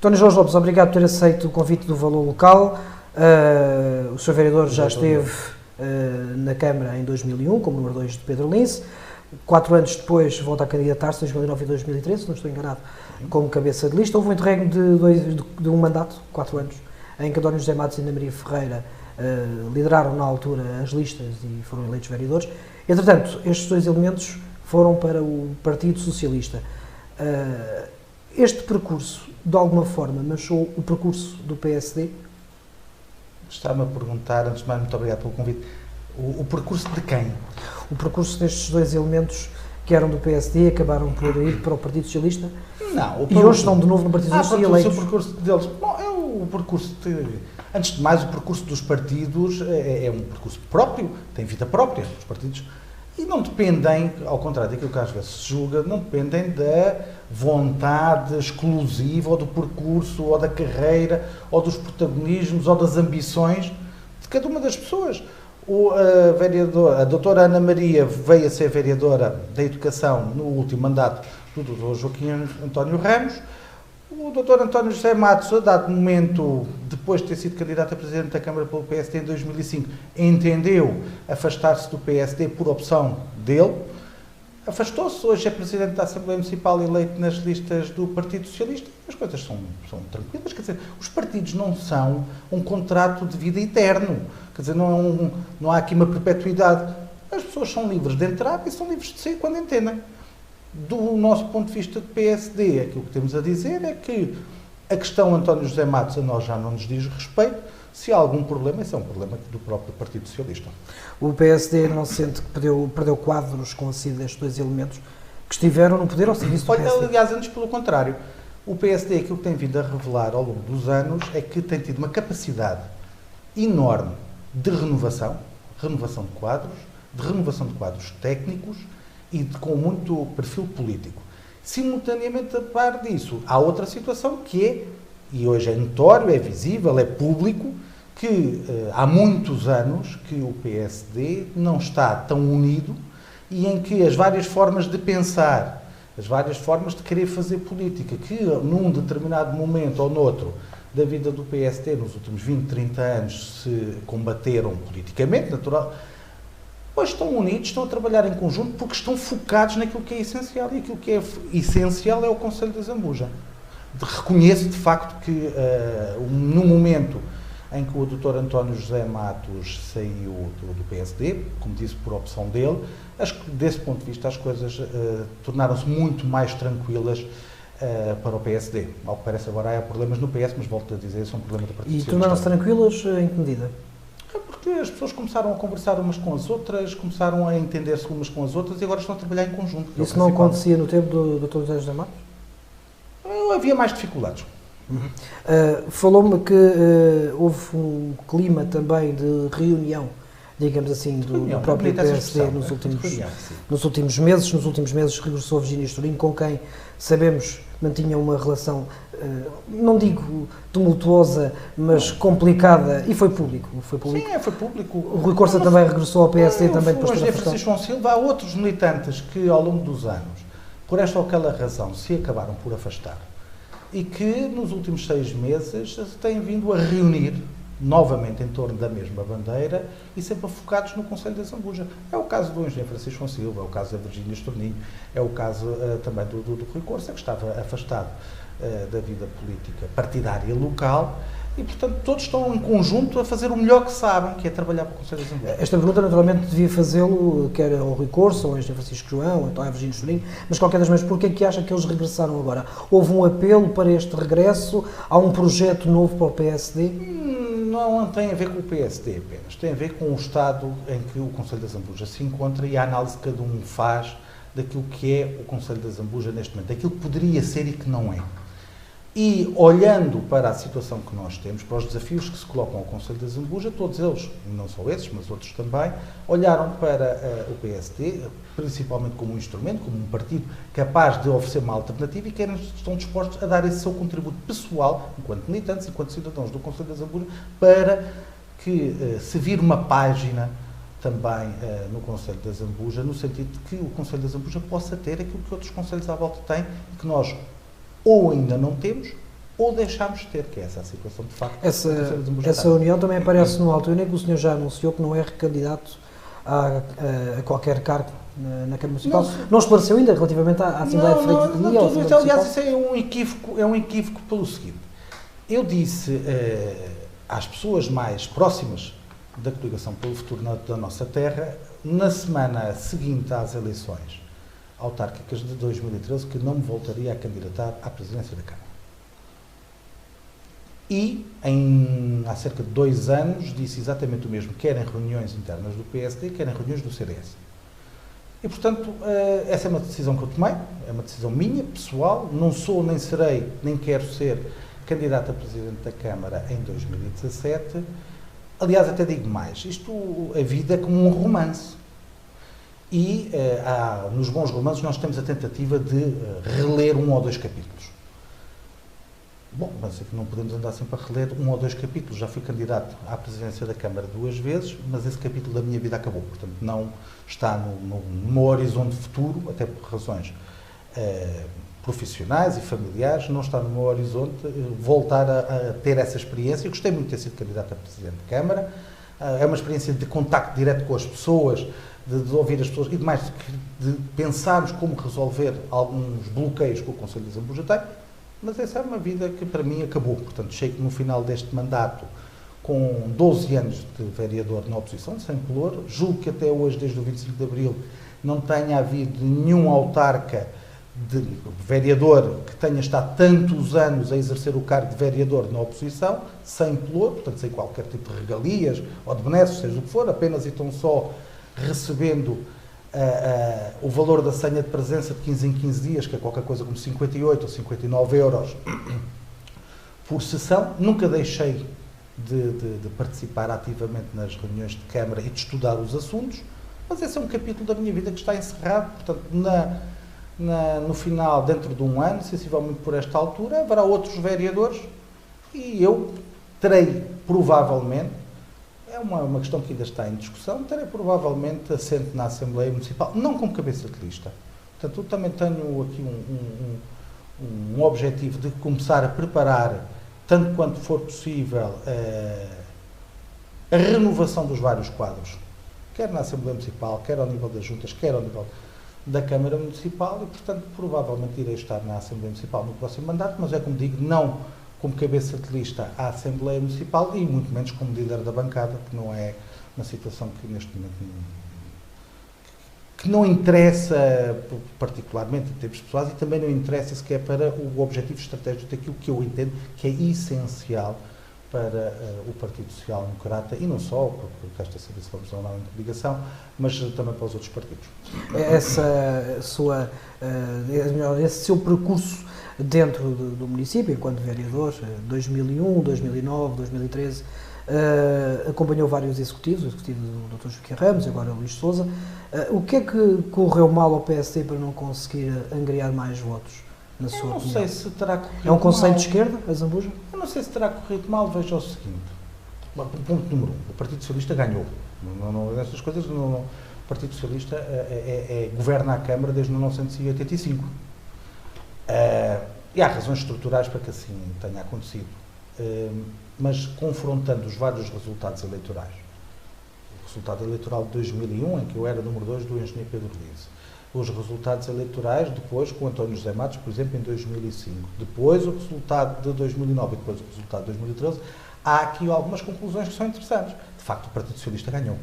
António Jorge Lopes, obrigado por ter aceito o convite do Valor Local. O Sr. Vereador já esteve na Câmara em 2001, como número 2 de Pedro Lins. 4 anos depois volta a candidatar-se, 2009 e 2013, se não estou enganado, como cabeça de lista. Houve um interregno de um mandato, 4 anos, em que António José Matos e Ana Maria Ferreira lideraram na altura as listas e foram eleitos vereadores. Entretanto, estes 2 elementos foram para o Partido Socialista. Este percurso, de alguma forma, manchou o percurso do PSD? Está-me a perguntar, antes de mais, muito obrigado pelo convite, o percurso de quem? O percurso destes 2 elementos que eram do PSD e acabaram por ir para o Partido Socialista? Não. E hoje estão de novo no Partido Socialista e eleitos? O percurso deles. Bom, o percurso antes de mais, o percurso dos partidos é um percurso próprio, tem vida própria, os partidos. E não dependem, ao contrário daquilo que às vezes se julga, não dependem da vontade exclusiva, ou do percurso, ou da carreira, ou dos protagonismos, ou das ambições de cada uma das pessoas. A doutora Ana Maria veio a ser vereadora da Educação no último mandato do doutor Joaquim António Ramos. O doutor António José Matos, a dado momento, depois de ter sido candidato a presidente da Câmara pelo PSD em 2005, entendeu afastar-se do PSD por opção dele. Afastou-se, hoje é presidente da Assembleia Municipal eleito nas listas do Partido Socialista. As coisas são tranquilas, quer dizer, os partidos não são um contrato de vida eterno, quer dizer, não há aqui uma perpetuidade. As pessoas são livres de entrar e são livres de sair quando entendem. Do nosso ponto de vista de PSD, aquilo que temos a dizer é que a questão António José Matos a nós já não nos diz respeito. Se há algum problema, esse é um problema do próprio Partido Socialista. O PSD não se sente que perdeu quadros com a saída destes 2 elementos que estiveram no poder ao serviço do PSD? Aliás, antes pelo contrário. O PSD, aquilo que tem vindo a revelar ao longo dos anos, é que tem tido uma capacidade enorme de renovação de quadros técnicos e com muito perfil político. Simultaneamente, a par disso, há outra situação que é, e hoje é notório, é visível, é público, que há muitos anos que o PSD não está tão unido e em que as várias formas de pensar, as várias formas de querer fazer política, que num determinado momento ou noutro da vida do PSD, nos últimos 20, 30 anos, se combateram politicamente, natural. Hoje estão unidos, estão a trabalhar em conjunto porque estão focados naquilo que é essencial, e aquilo que é essencial é o Conselho da Zambuja. Reconheço de facto que no momento em que o Dr. António José Matos saiu do PSD, como disse, por opção dele, desse ponto de vista as coisas tornaram-se muito mais tranquilas para o PSD. Ao que parece agora há problemas no PS, mas volto a dizer, são problemas do Partido E Socialista. tornaram-se tranquilas em que medida? Porque as pessoas começaram a conversar umas com as outras, começaram a entender-se umas com as outras e agora estão a trabalhar em conjunto. Isso não acontecia no tempo do Dr. José José Matos? Havia mais dificuldades. Falou-me que houve um clima também de reunião, digamos assim, do próprio PSD nos últimos meses. Nos últimos meses regressou Virgínia Estoril, com quem sabemos mantinha uma relação, não digo tumultuosa, mas complicada, e foi público. Sim, foi público. O Rui Corsa também regressou ao PSD, também depois de Francisco João Silva. Há outros militantes que ao longo dos anos, por esta ou aquela razão, se acabaram por afastar e que nos últimos 6 meses se têm vindo a reunir novamente em torno da mesma bandeira e sempre focados no Conselho da Zambuja. É o caso do engenheiro Francisco João Silva, é o caso da Virgínia Estorninho, é o caso também do Rui Corsa, que estava afastado da vida política partidária local, e, portanto, todos estão em conjunto a fazer o melhor que sabem, que é trabalhar para o Conselho da Zambuja. Esta pergunta, naturalmente, devia fazê-lo, quer ao Rui Corsa, ou ao engenheiro Francisco João, ou então à Virgínia Estorninho, mas, de qualquer das maneiras, porquê é que acha que eles regressaram agora? Houve um apelo para este regresso? Há um projeto novo para o PSD? Não tem a ver com o PSD apenas, tem a ver com o estado em que o Conselho da Zambuja se encontra e a análise que cada um faz daquilo que é o Conselho da Zambuja neste momento, daquilo que poderia ser e que não é. E olhando para a situação que nós temos, para os desafios que se colocam ao Conselho da Zambuja, todos eles, não só esses, mas outros também, olharam para o PSD, principalmente como um instrumento, como um partido capaz de oferecer uma alternativa e estão dispostos a dar esse seu contributo pessoal, enquanto militantes, enquanto cidadãos do Conselho da Zambuja, para que se vire uma página também no Conselho da Zambuja, no sentido de que o Conselho da Zambuja possa ter aquilo que outros conselhos à volta têm e que nós ou ainda não temos, ou deixámos de ter, que é essa a situação de facto. Essa união também aparece numa altura em que o senhor já anunciou que não é recandidato a qualquer cargo na Câmara Municipal. Não esclareceu ainda relativamente à Assembleia de Freguesia? Aliás, isso é um equívoco pelo seguinte. Eu disse às pessoas mais próximas da Coligação pelo Futuro da nossa terra, na semana seguinte às eleições autárquicas de 2013, que não me voltaria a candidatar à presidência da Câmara. E, há cerca de 2 anos, disse exatamente o mesmo, quer em reuniões internas do PSD, quer em reuniões do CDS. E, portanto, essa é uma decisão que eu tomei, é uma decisão minha, pessoal, não sou, nem serei, nem quero ser candidato a presidente da Câmara em 2017. Aliás, até digo mais, a vida é como um romance. E nos bons romances nós temos a tentativa de reler 1 ou 2 capítulos. Bom, mas é que não podemos andar sempre a reler 1 ou 2 capítulos. Já fui candidato à presidência da Câmara 2 vezes, mas esse capítulo da minha vida acabou. Portanto, não está no meu horizonte futuro, até por razões profissionais e familiares, não está no meu horizonte voltar a ter essa experiência. Eu gostei muito de ter sido candidato a presidente de Câmara. É uma experiência de contacto direto com as pessoas, de ouvir as pessoas e de pensarmos como resolver alguns bloqueios que o Conselho de Zambuja tem. Mas essa é uma vida que para mim acabou. Portanto, chego no final deste mandato com 12 anos de vereador na oposição, sem pelour. Julgo que até hoje, desde o 25 de Abril, não tenha havido nenhum autarca de vereador que tenha estado tantos anos a exercer o cargo de vereador na oposição, sem pelour, portanto, sem qualquer tipo de regalias ou de benesses, seja o que for, apenas e tão só recebendo o valor da senha de presença de 15 em 15 dias, que é qualquer coisa como 58 ou 59 euros por sessão. Nunca deixei de participar ativamente nas reuniões de Câmara e de estudar os assuntos, mas esse é um capítulo da minha vida que está encerrado. Portanto, no final, dentro de 1 ano, sensivelmente por esta altura, haverá outros vereadores e eu terei, provavelmente, é uma questão que ainda está em discussão, terei provavelmente assento na Assembleia Municipal, não como cabeça de lista. Portanto, eu também tenho aqui um objetivo de começar a preparar, tanto quanto for possível, a renovação dos vários quadros, quer na Assembleia Municipal, quer ao nível das juntas, quer ao nível da Câmara Municipal e, portanto, provavelmente irei estar na Assembleia Municipal no próximo mandato, mas é como digo, não como cabeça de lista à Assembleia Municipal e muito menos como líder da bancada, que não é uma situação que neste momento que não interessa particularmente em termos pessoais e também não interessa sequer para o objetivo estratégico daquilo que eu entendo que é essencial para o Partido Social Democrata e não só, porque esta saber se vamos ou não em coligação, mas também para os outros partidos. Esse seu percurso dentro do município, enquanto vereador, 2001, 2009, 2013, acompanhou vários executivos, o executivo do Dr. Joaquim Ramos, agora o Luís Sousa. O que é que correu mal ao PSD para não conseguir angariar mais votos, na sua opinião? Eu não sei se terá corrido mal. É um conceito de esquerda, a Zambuja? Eu não sei se terá corrido mal, veja o seguinte. Ponto número 1, o Partido Socialista ganhou. Essas coisas, o Partido Socialista governa a Câmara desde 1985. E há razões estruturais para que assim tenha acontecido. Mas confrontando os vários resultados eleitorais, o resultado eleitoral de 2001, em que eu era número 2 do engenheiro Pedro Lize, os resultados eleitorais depois com António José Matos, por exemplo, em 2005, depois o resultado de 2009 e depois o resultado de 2013, há aqui algumas conclusões que são interessantes. De facto, o Partido Socialista ganhou.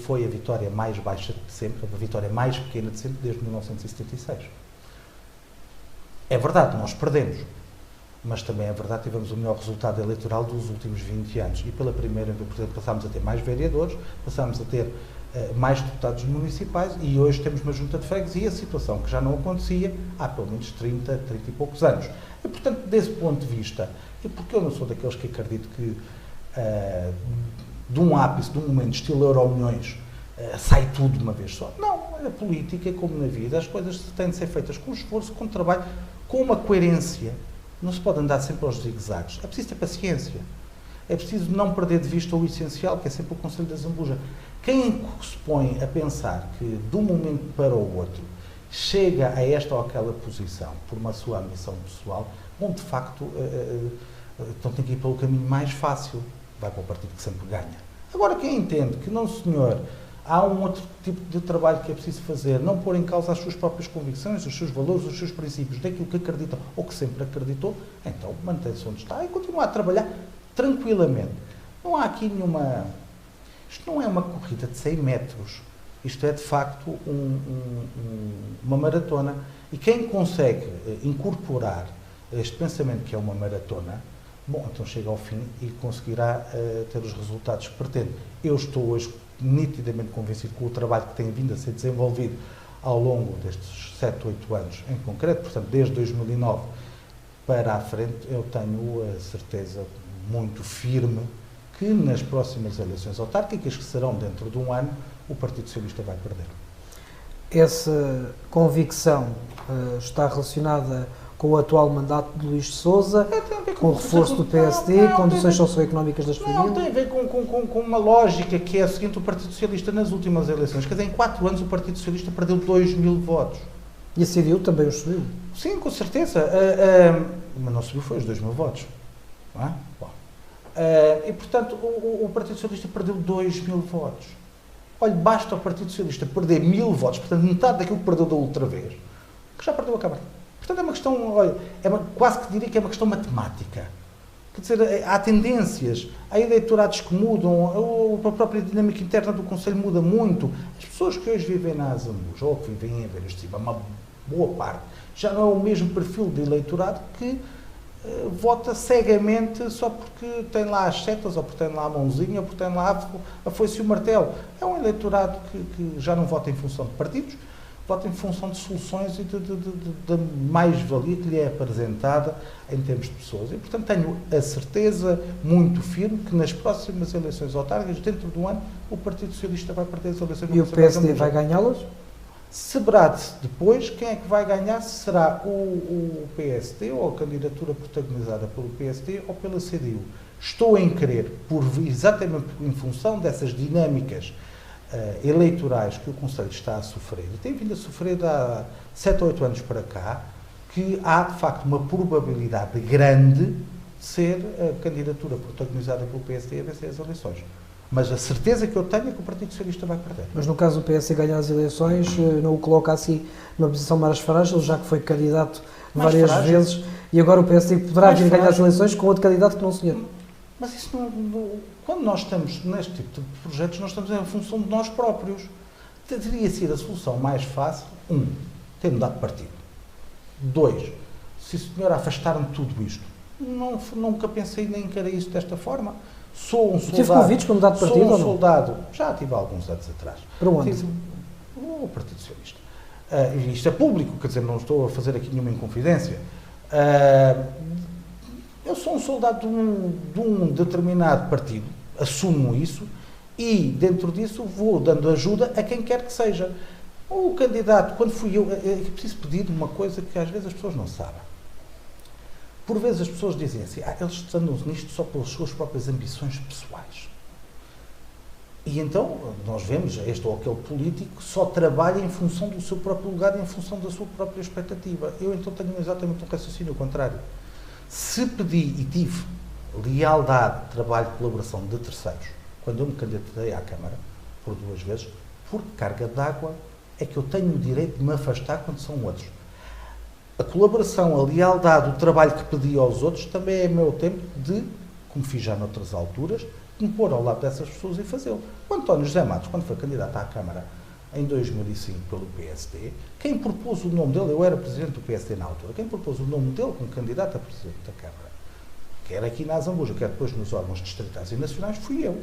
Foi a vitória mais baixa de sempre, a vitória mais pequena de sempre, desde 1976. É verdade, nós perdemos, mas também é verdade que tivemos o melhor resultado eleitoral dos últimos 20 anos. E pela primeira vez, por exemplo, passámos a ter mais vereadores, passámos a ter mais deputados municipais e hoje temos uma junta de freguesia, situação que já não acontecia há pelo menos 30 e poucos anos. E, portanto, desse ponto de vista, e porque eu não sou daqueles que acredito que de um ápice, de um momento estilo Euromilhões, sai tudo de uma vez só. Não, a política, como na vida, as coisas têm de ser feitas com esforço, com trabalho, com uma coerência. Não se pode andar sempre aos zigue-zagues. É preciso ter paciência. É preciso não perder de vista o essencial, que é sempre o Conselho da Zambuja. Quem se põe a pensar que, de um momento para o outro, chega a esta ou aquela posição por uma sua ambição pessoal, onde de facto então tem que ir pelo caminho mais fácil, vai para o partido que sempre ganha. Agora, quem entende que não, senhor, há um outro tipo de trabalho que é preciso fazer, não pôr em causa as suas próprias convicções, os seus valores, os seus princípios, daquilo que acredita ou que sempre acreditou, então mantém-se onde está e continua a trabalhar tranquilamente. Não há aqui nenhuma... Isto não é uma corrida de 100 metros. Isto é, de facto, uma maratona. E quem consegue incorporar este pensamento que é uma maratona, bom, então chega ao fim e conseguirá ter os resultados que pretende. Eu estou hoje nitidamente convencido com o trabalho que tem vindo a ser desenvolvido ao longo destes 7, 8 anos em concreto, portanto, desde 2009 para a frente, eu tenho a certeza muito firme que nas próximas eleições autárquicas, que serão dentro de um ano, o Partido Socialista vai perder. Essa convicção está relacionada com o atual mandato de Luís de Sousa, com o reforço do PSD, condições socioeconómicas das famílias? Não, tem a ver com uma lógica que é a seguinte: o Partido Socialista nas últimas eleições, quer dizer, em 4 anos o Partido Socialista perdeu 2.000 votos. E a CDU também os subiu? Sim, com certeza. Mas não subiu, foi os 2.000 votos. Não é? Bom. E, portanto, o Partido Socialista perdeu 2.000 votos. Olha, basta o Partido Socialista perder 1.000 votos, portanto, metade daquilo que perdeu da outra vez, que já perdeu a Câmara. Portanto, é uma questão, olha, quase que diria que é uma questão matemática. Quer dizer, há tendências, há eleitorados que mudam, a própria dinâmica interna do Conselho muda muito. As pessoas que hoje vivem na Azambuja, ou que vivem em Aveiras de Cima, uma boa parte, já não é o mesmo perfil de eleitorado que vota cegamente só porque tem lá as setas, ou porque tem lá a mãozinha, ou porque tem lá a foice e o martelo. É um eleitorado que já não vota em função de partidos, vota em função de soluções e da mais-valia que lhe é apresentada em termos de pessoas. E, portanto, tenho a certeza muito firme que nas próximas eleições autárquicas, dentro de um ano, o Partido Socialista vai perder as eleições. E o PSD vai ganhá-las? Saberá-se depois quem é que vai ganhar, se será o PSD ou a candidatura protagonizada pelo PSD ou pela CDU. Estou em crer, exatamente em função dessas dinâmicas eleitorais que o Conselho está a sofrer, e tem vindo a sofrer há 7 ou 8 anos para cá, que há, de facto, uma probabilidade grande de ser a candidatura protagonizada pelo PSD a vencer as eleições. Mas a certeza que eu tenho é que o Partido Socialista vai perder. Mas no caso do PSD ganhar as eleições, não o coloca assim numa posição mais frágil, já que foi candidato várias vezes, e agora o PSD poderá vir a ganhar as eleições com outro candidato que não o senhor. Mas isso não, quando nós estamos neste tipo de projetos, nós estamos em função de nós próprios. Teria sido a solução mais fácil, ter mudado de partido. 2, se o senhor afastar-me de tudo isto. Nunca pensei nem encarei isso desta forma. Sou um soldado. Tive convites para mudar de partido ou não? Sou um soldado, já tive há alguns anos atrás. Para onde? O Partido Socialista. E isto é público, quer dizer, não estou a fazer aqui nenhuma inconfidência. Eu sou um soldado de um determinado partido, assumo isso, e dentro disso vou dando ajuda a quem quer que seja. O candidato, quando fui eu, é preciso pedir uma coisa que às vezes as pessoas não sabem. Por vezes as pessoas dizem assim, eles andam nisto só pelas suas próprias ambições pessoais. E então, nós vemos este ou aquele político que só trabalha em função do seu próprio lugar e em função da sua própria expectativa. Eu então tenho exatamente um raciocínio contrário. Se pedi e tive lealdade, trabalho, colaboração de terceiros, quando eu me candidatei à Câmara, por 2 vezes, por carga d'água, é que eu tenho o direito de me afastar quando são outros. A colaboração, a lealdade, o trabalho que pedi aos outros também é meu tempo de, como fiz já noutras alturas, de me pôr ao lado dessas pessoas e fazê-lo. O António José Matos, quando foi candidato à Câmara em 2005 pelo PSD, quem propôs o nome dele, eu era presidente do PSD na altura, quem propôs o nome dele como candidato a presidente da Câmara, quer aqui na Azambuja, quer depois nos órgãos distritais e nacionais, fui eu.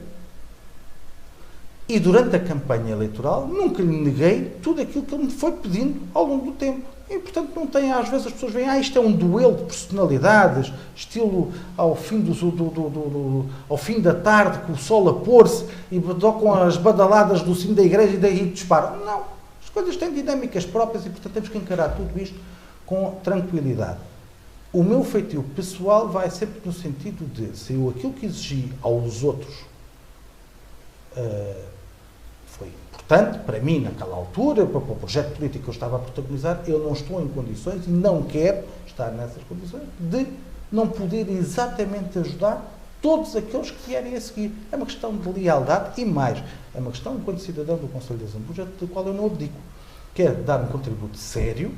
E durante a campanha eleitoral nunca lhe neguei tudo aquilo que ele me foi pedindo ao longo do tempo. E, portanto, não tem, às vezes as pessoas veem, isto é um duelo de personalidades, estilo ao fim, ao fim da tarde, com o sol a pôr-se, e tocam as badaladas do sino da igreja e daí disparam. Não, as coisas têm dinâmicas próprias e, portanto, temos que encarar tudo isto com tranquilidade. O meu feitio pessoal vai sempre no sentido de, se eu aquilo que exigi aos outros foi importante, Portanto, para mim, naquela altura, para o projeto político que eu estava a protagonizar, eu não estou em condições e não quero estar nessas condições de não poder exatamente ajudar todos aqueles que vierem a seguir. É uma questão de lealdade e mais, é uma questão, enquanto cidadão do Conselho da Zambuja, do qual eu não abdico. Quero dar um contributo sério,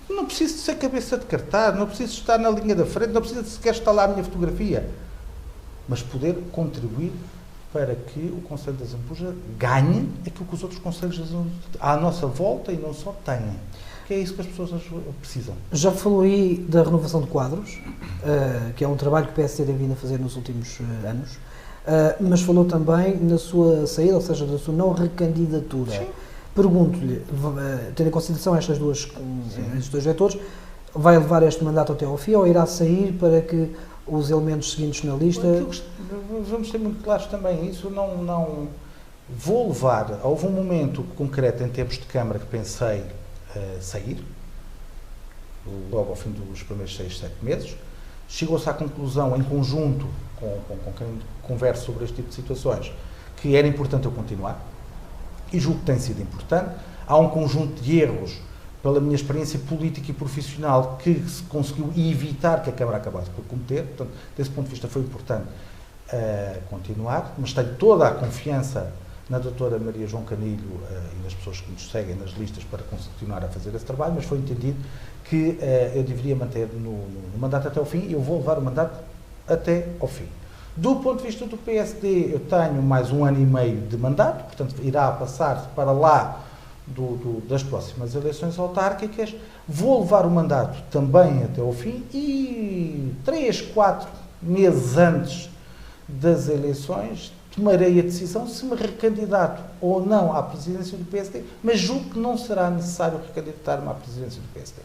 não preciso de ser cabeça de cartaz, não preciso estar na linha da frente, não preciso sequer estar lá a minha fotografia, mas poder contribuir para que o Conselho da Zambuja ganhe aquilo que os outros conselhos à nossa volta e não só têm. Que é isso que as pessoas precisam. Já falou aí da renovação de quadros, que é um trabalho que o PSD tem vindo a fazer nos últimos anos, mas falou também na sua saída, ou seja, da sua não recandidatura. Sim. Pergunto-lhe, tendo em consideração estes dois vetores, vai levar este mandato até ao fim ou irá sair para que os elementos seguintes na lista... Vamos ser muito claros também, isso não vou levar. Houve um momento concreto em termos de Câmara que pensei sair, logo ao fim dos primeiros 6, 7 meses. Chegou-se à conclusão, em conjunto com quem converso sobre este tipo de situações, que era importante eu continuar, e julgo que tem sido importante. Há um conjunto de erros, pela minha experiência política e profissional, que se conseguiu evitar que a Câmara acabasse por cometer. Portanto, desse ponto de vista foi importante continuar, mas tenho toda a confiança na doutora Maria João Canilho e nas pessoas que nos seguem nas listas para continuar a fazer esse trabalho, mas foi entendido que eu deveria manter no mandato até ao fim e eu vou levar o mandato até ao fim. Do ponto de vista do PSD, eu tenho mais 1 ano e meio de mandato, portanto irá passar para lá das próximas eleições autárquicas. Vou levar o mandato também até ao fim e 3, 4 meses antes das eleições tomarei a decisão se me recandidato ou não à presidência do PSD, mas julgo que não será necessário recandidatar-me à presidência do PSD.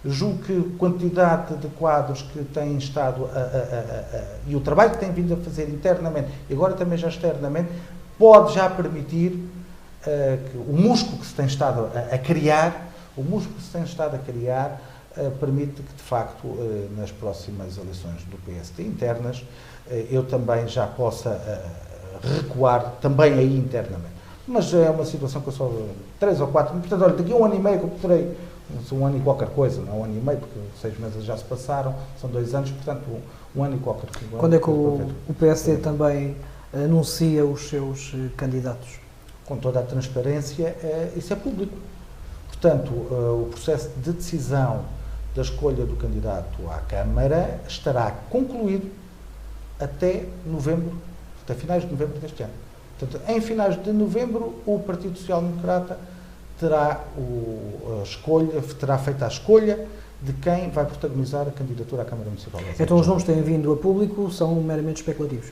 Julgo que a quantidade de quadros que têm estado e o trabalho que têm vindo a fazer internamente e agora também já externamente pode já permitir que o músculo que se tem estado a criar, permite que de facto nas próximas eleições do PSD internas eu também já possa recuar também aí internamente. Mas é uma situação que eu só 3 ou 4, portanto, olha, daqui a 1 ano e meio que eu poderei, 1 ano e qualquer coisa, não é 1 ano e meio, porque 6 meses já se passaram, são 2 anos, portanto, 1 ano e qualquer coisa. Quando é que o PSD também anuncia os seus candidatos? Com toda a transparência, isso é público. Portanto, o processo de decisão da escolha do candidato à Câmara estará concluído até finais de novembro deste ano. Portanto, em finais de novembro, o Partido Social Democrata terá feita a escolha de quem vai protagonizar a candidatura à Câmara Municipal. Então os nomes que têm vindo a público são meramente especulativos?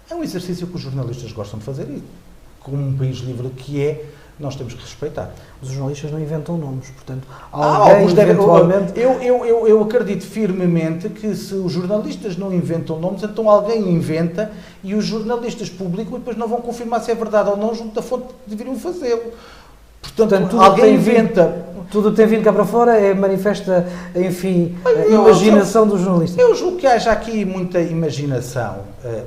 É um exercício que os jornalistas gostam de fazer e, como um país livre que é, nós temos que respeitar. Os jornalistas não inventam nomes, portanto, alguém eventualmente... Eu acredito firmemente que se os jornalistas não inventam nomes, então alguém inventa e os jornalistas publicam e depois não vão confirmar se é verdade ou não junto da fonte que deveriam fazê-lo. Portanto alguém inventa... Tudo tem vindo cá para fora, manifesta, enfim, a imaginação dos jornalistas. Eu julgo que haja aqui muita imaginação,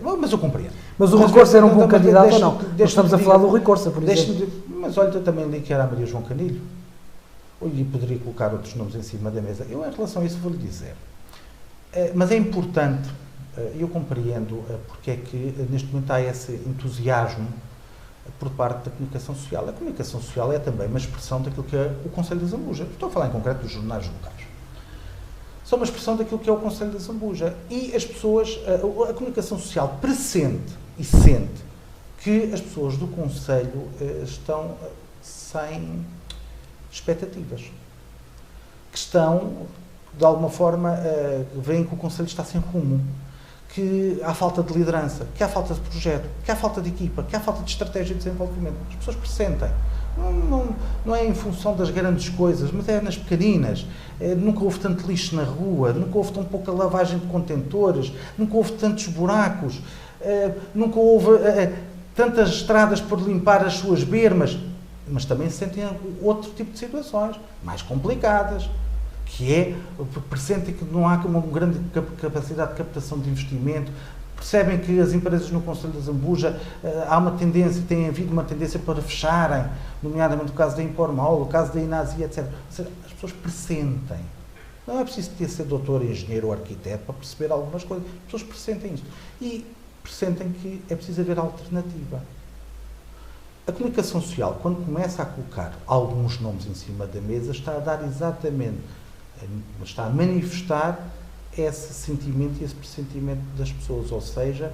mas eu compreendo. Mas o Rui Corça era um bom candidato ou não? Nós estamos a falar do Rui Corça, por exemplo. Mas olha, eu também li que era a Maria João Canilho. E poderia colocar outros nomes em cima da mesa. Eu, em relação a isso, vou-lhe dizer. Mas é importante, eu compreendo porque é que neste momento há esse entusiasmo por parte da comunicação social. A comunicação social é também uma expressão daquilo que é o Conselho da Zambuja. Estou a falar em concreto dos jornais locais. São uma expressão daquilo que é o Conselho da Zambuja. E as pessoas, a comunicação social pressente e sente que as pessoas do Conselho estão sem expectativas. Que estão, de alguma forma, veem que o Conselho está sem rumo. Que há falta de liderança, que há falta de projeto, que há falta de equipa, que há falta de estratégia de desenvolvimento. As pessoas pressentem. Não é em função das grandes coisas, mas é nas pequeninas. Nunca houve tanto lixo na rua, nunca houve tão pouca lavagem de contentores, nunca houve tantos buracos, nunca houve tantas estradas por limpar as suas bermas. Mas também se sentem outro tipo de situações, mais complicadas, que pressentem que não há uma grande capacidade de captação de investimento, percebem que as empresas no Conselho da Zambuja há uma tendência, tem havido uma tendência para fecharem, nomeadamente o caso da Impormol, o caso da Inasia, etc. Ou seja, as pessoas pressentem. Não é preciso ser doutor, engenheiro ou arquiteto para perceber algumas coisas. As pessoas pressentem isto. E pressentem que é preciso haver alternativa. A comunicação social, quando começa a colocar alguns nomes em cima da mesa, está a dar exatamente, está a manifestar esse sentimento e esse pressentimento das pessoas, ou seja,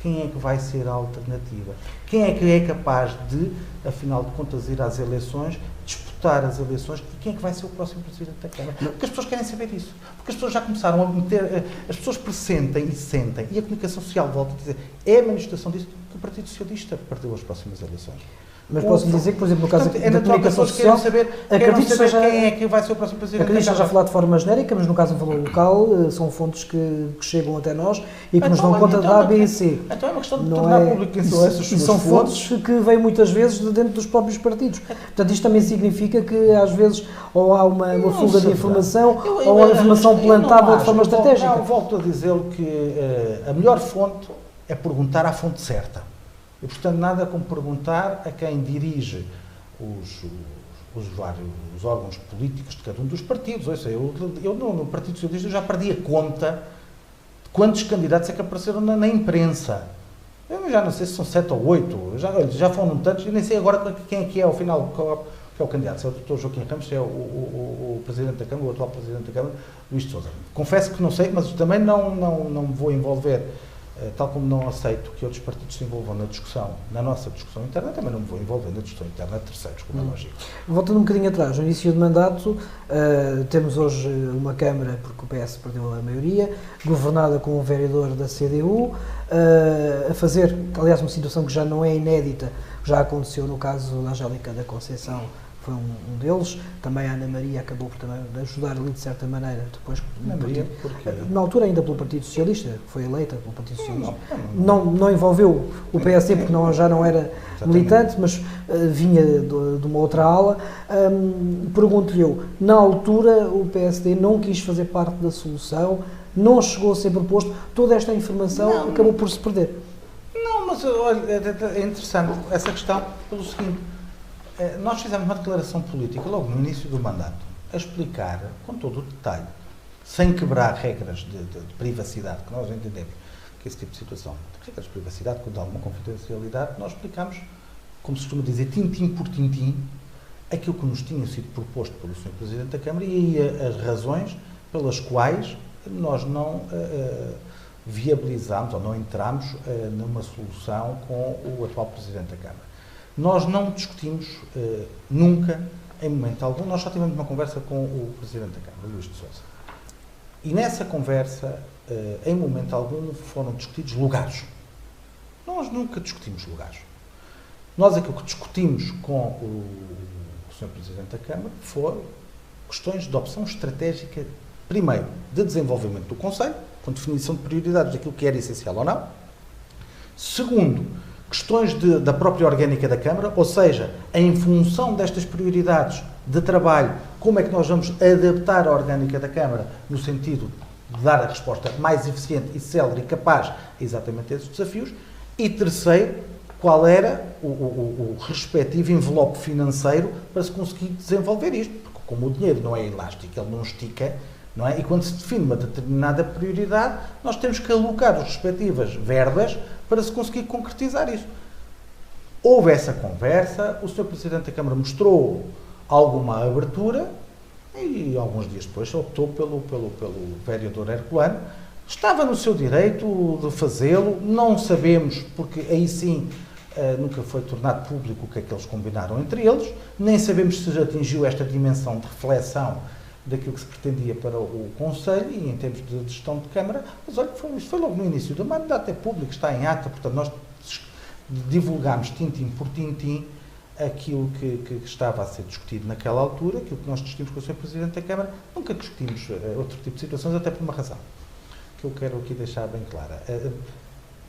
quem é que vai ser a alternativa? Quem é que é capaz de, afinal de contas, ir às eleições, disputar as eleições, e quem é que vai ser o próximo Presidente da Câmara? Porque as pessoas querem saber isso. Porque as pessoas já começaram a meter, as pessoas pressentem e sentem, e a comunicação social volta a dizer, é a manifestação disso, que o Partido Socialista perdeu as próximas eleições. Mas posso dizer que, por exemplo, no caso Portanto, da comunicação social, acredito que quem é que vai ser o próximo Presidente da Câmara. Acredito que esteja a falar de forma genérica, mas no caso do valor local, são fontes que chegam até nós e que nos dão conta da A, B e C. Então é uma questão de tornar público quem são essas E são fontes que vêm muitas vezes de dentro dos próprios partidos. Portanto, isto também significa que, às vezes, ou há uma fuga de informação, ou a informação plantada de forma estratégica. Eu volto a dizer que a melhor fonte é perguntar à fonte certa. E, portanto, nada como perguntar a quem dirige os órgãos políticos de cada um dos partidos. Ou seja, eu no Partido Socialista já perdi a conta de quantos candidatos é que apareceram na imprensa. Eu já não sei se são 7 ou 8, já foram tantos, e nem sei agora quem é que é, ao final, que é o candidato. Se é o Dr. Joaquim Ramos, se é o Presidente da Câmara, o atual Presidente da Câmara, Luís de Sousa. Confesso que não sei, mas também não me vou envolver. Tal como não aceito que outros partidos se envolvam na nossa discussão interna, também não me vou envolver na discussão interna de terceiros, como é lógico. Voltando um bocadinho atrás, no início do mandato, temos hoje uma Câmara, porque o PS perdeu a maioria, governada com um vereador da CDU, a fazer, aliás, uma situação que já não é inédita, já aconteceu no caso da Angélica da Conceição, foi um deles, também a Ana Maria acabou por também ajudar ali de certa maneira, depois na altura ainda pelo Partido Socialista, foi eleita pelo Partido Socialista. Não envolveu o PSD porque já não era militante, mas vinha de uma outra ala. Pergunto-lhe eu, na altura o PSD não quis fazer parte da solução, não chegou a ser proposto, toda esta informação acabou por se perder. Não, mas olha, é interessante essa questão pelo seguinte. Nós fizemos uma declaração política logo no início do mandato, a explicar com todo o detalhe, sem quebrar regras de privacidade, que nós entendemos que esse tipo de situação, regras de privacidade, com alguma confidencialidade, nós explicámos, como se costuma dizer, tintim por tintim, aquilo que nos tinha sido proposto pelo Sr. Presidente da Câmara e as razões pelas quais nós não viabilizámos ou não entramos numa solução com o atual Presidente da Câmara. Nós não discutimos nunca, em momento algum, nós só tivemos uma conversa com o Presidente da Câmara, Luís de Sousa. E nessa conversa, em momento algum, foram discutidos lugares. Nós nunca discutimos lugares. Nós aquilo que discutimos com o Sr. Presidente da Câmara foram questões de opção estratégica, primeiro, de desenvolvimento do Conselho, com definição de prioridades daquilo que era essencial ou não. Segundo, questões da própria orgânica da Câmara, ou seja, em função destas prioridades de trabalho, como é que nós vamos adaptar a orgânica da Câmara no sentido de dar a resposta mais eficiente e célere e capaz a exatamente esses desafios. E terceiro, qual era o respectivo envelope financeiro para se conseguir desenvolver isto, porque como o dinheiro não é elástico, ele não estica, não é? E quando se define uma determinada prioridade, nós temos que alocar as respectivas verbas para se conseguir concretizar isso. Houve essa conversa, o Sr. Presidente da Câmara mostrou alguma abertura e alguns dias depois optou pelo vereador Herculano. Estava no seu direito de fazê-lo, não sabemos, porque aí sim nunca foi tornado público o que é que eles combinaram entre eles, nem sabemos se já atingiu esta dimensão de reflexão daquilo que se pretendia para o Conselho e em termos de gestão de Câmara, mas olha, isto foi logo no início do mandato, é público, está em ata, portanto nós divulgámos tintim por tintim aquilo que estava a ser discutido naquela altura, aquilo que nós discutimos com o Sr. Presidente da Câmara, nunca discutimos outro tipo de situações, até por uma razão, que eu quero aqui deixar bem clara.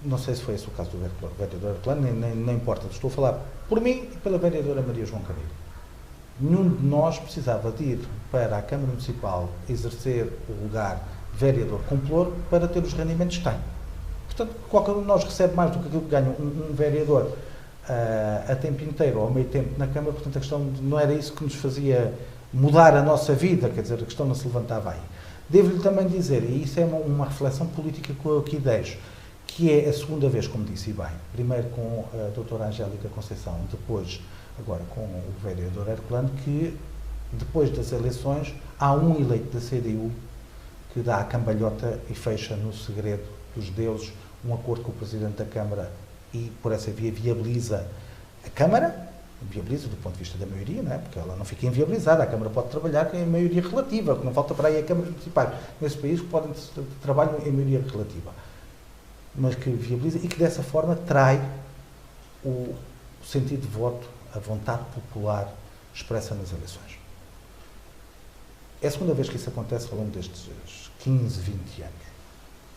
Não sei se foi esse o caso do vereador Herculano, nem importa, estou a falar por mim e pela vereadora Maria João Carneiro. Nenhum de nós precisava de ir para a Câmara Municipal exercer o lugar de vereador com ploro para ter os rendimentos que tem. Portanto, qualquer um de nós recebe mais do que aquilo que ganha um vereador a tempo inteiro, ou a meio tempo na Câmara, portanto a questão não era isso que nos fazia mudar a nossa vida, quer dizer, a questão não se levantava aí. Devo-lhe também dizer, e isso é uma reflexão política que eu aqui deixo, que é a segunda vez, como disse bem, primeiro com a doutora Angélica Conceição, depois agora com o vereador Herculano, que depois das eleições há um eleito da CDU que dá a cambalhota e fecha no segredo dos deuses um acordo com o Presidente da Câmara e por essa via viabiliza a Câmara, viabiliza do ponto de vista da maioria, não é? Porque ela não fica inviabilizada, a Câmara pode trabalhar com a maioria relativa, que não falta para aí a Câmaras Municipais nesse país que podem trabalhar em maioria relativa, mas que viabiliza e que dessa forma trai o sentido de voto, a vontade popular expressa nas eleições. É a segunda vez que isso acontece ao longo destes 15, 20 anos.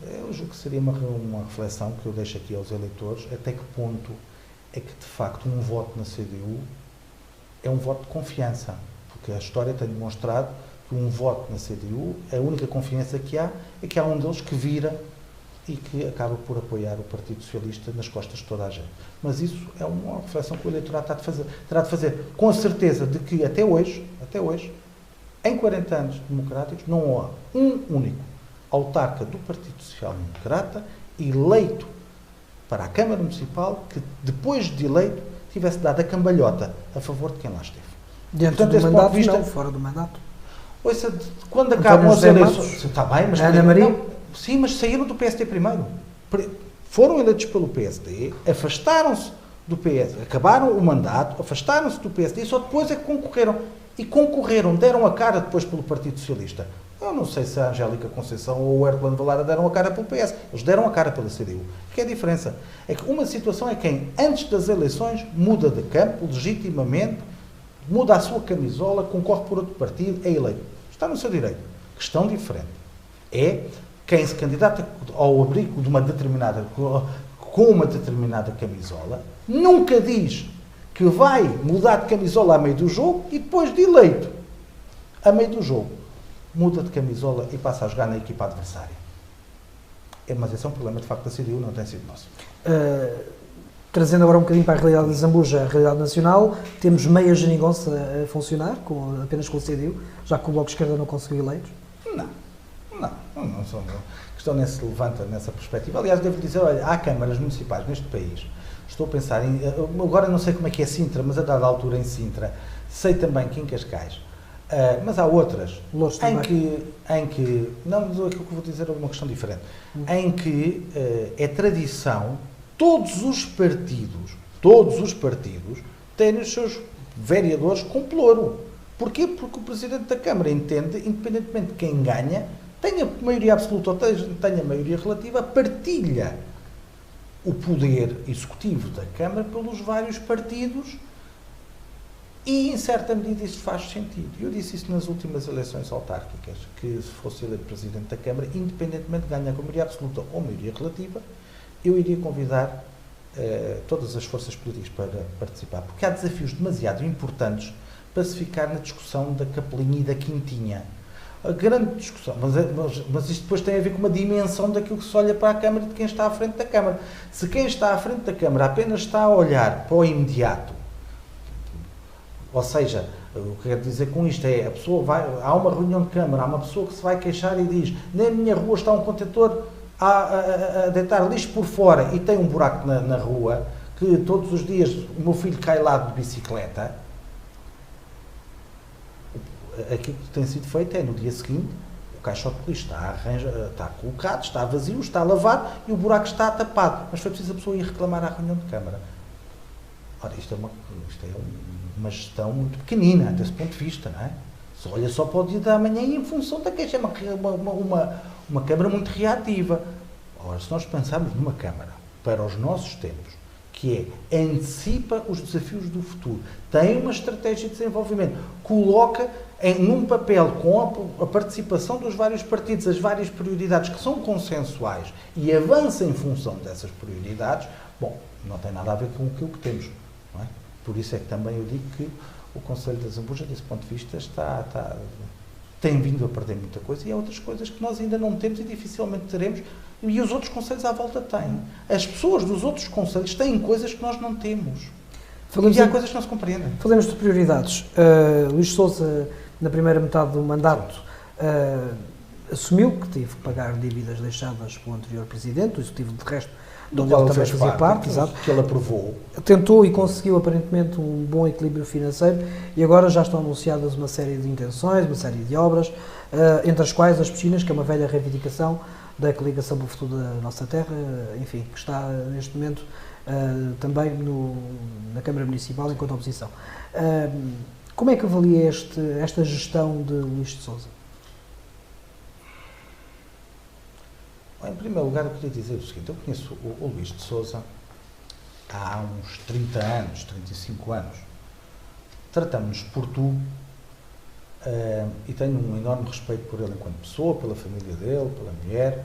Eu julgo que seria uma reflexão que eu deixo aqui aos eleitores, até que ponto é que, de facto, um voto na CDU é um voto de confiança, porque a história tem demonstrado que um voto na CDU, a única confiança que há é que há um deles que vira e que acaba por apoiar o Partido Socialista nas costas de toda a gente. Mas isso é uma reflexão que o eleitorado terá de fazer, com a certeza de que até hoje, em 40 anos democráticos, não há um único autarca do Partido Social Democrata eleito para a Câmara Municipal que, depois de eleito, tivesse dado a cambalhota a favor de quem lá esteve. Dentro Portanto, do mandato, não, fora do mandato. Ouça, quando acabam as eleições... Está bem, mas... Ana Maria? Não, sim, mas saíram do PSD primeiro. Foram eleitos pelo PSD, afastaram-se do PSD, acabaram o mandato, afastaram-se do PSD e só depois é que concorreram. E concorreram, deram a cara depois pelo Partido Socialista. Eu não sei se a Angélica Conceição ou o Herculano Valara deram a cara pelo PS. Eles deram a cara pela CDU. Que é a diferença? É que uma situação é quem, antes das eleições, muda de campo, legitimamente, muda a sua camisola, concorre por outro partido, é eleito. Está no seu direito. Questão diferente é quem se candidata ao abrigo de uma determinada, com uma determinada camisola, nunca diz que vai mudar de camisola a meio do jogo e depois de eleito, a meio do jogo, muda de camisola e passa a jogar na equipa adversária. Mas esse é um problema, de facto, da CDU, não tem sido nosso. Trazendo agora um bocadinho para a realidade de Zambuja, a realidade nacional, temos meia geringonça a funcionar, apenas com o CDU, já que o Bloco de Esquerda não conseguiu eleitos? Não. A questão nem se levanta nessa perspectiva. Aliás, devo dizer, olha, há câmaras municipais neste país. Estou a pensar em... Agora não sei como é que é Sintra, mas a dada altura em Sintra, sei também que em Cascais. Mas há outras em que... Não, mas aquilo que eu vou dizer é uma questão diferente. Em que é tradição todos os partidos terem os seus vereadores com ploro. Porquê? Porque o Presidente da Câmara entende, independentemente de quem ganha, tenha maioria absoluta ou tenha maioria relativa, partilha o poder executivo da Câmara pelos vários partidos e, em certa medida, isso faz sentido. Eu disse isso nas últimas eleições autárquicas, que se fosse eleito Presidente da Câmara, independentemente de ganhar com maioria absoluta ou maioria relativa, eu iria convidar todas as forças políticas para participar, porque há desafios demasiado importantes para se ficar na discussão da capelinha e da quintinha. A grande discussão, mas isto depois tem a ver com uma dimensão daquilo que se olha para a Câmara e de quem está à frente da Câmara. Se quem está à frente da Câmara apenas está a olhar para o imediato, ou seja, o que quero dizer com isto é, a pessoa há uma reunião de Câmara, há uma pessoa que se vai queixar e diz, na minha rua está um contentor a deitar lixo por fora e tem um buraco na rua, que todos os dias o meu filho cai lá de bicicleta. Aquilo que tem sido feito é, no dia seguinte, o caixote de lixo está colocado, está vazio, está lavado e o buraco está tapado. Mas foi preciso a pessoa ir reclamar à reunião de Câmara. Ora, isto é uma gestão muito pequenina, desse ponto de vista, não é? Olha só para o dia da manhã e em função da queixa. É uma Câmara muito reativa. Ora, se nós pensarmos numa Câmara para os nossos tempos, que antecipa os desafios do futuro, tem uma estratégia de desenvolvimento, coloca num papel com a participação dos vários partidos, as várias prioridades que são consensuais e avança em função dessas prioridades, bom, não tem nada a ver com aquilo que temos, não é? Por isso é que também eu digo que o Conselho da Zambuja, desse ponto de vista, está tem vindo a perder muita coisa e há outras coisas que nós ainda não temos e dificilmente teremos e os outros concelhos à volta têm. As pessoas dos outros concelhos têm coisas que nós não temos. E há coisas que não se compreendem. Falemos de prioridades. Luís Sousa, na primeira metade do mandato, assumiu que teve que pagar dívidas deixadas pelo anterior presidente, o executivo de resto, de onde ele também fazia parte, exato. Que ele aprovou. Tentou e conseguiu aparentemente um bom equilíbrio financeiro e agora já estão anunciadas uma série de intenções, uma série de obras, entre as quais as piscinas, que é uma velha reivindicação da coligação para o futuro da nossa terra, enfim, que está neste momento também na Câmara Municipal enquanto oposição. Como é que avalia esta gestão de Luís de Sousa? Em primeiro lugar, eu queria dizer o seguinte, eu conheço o Luís de Sousa há uns 30 anos, 35 anos. Tratamos-nos por tu e tenho um enorme respeito por ele enquanto pessoa, pela família dele, pela mulher,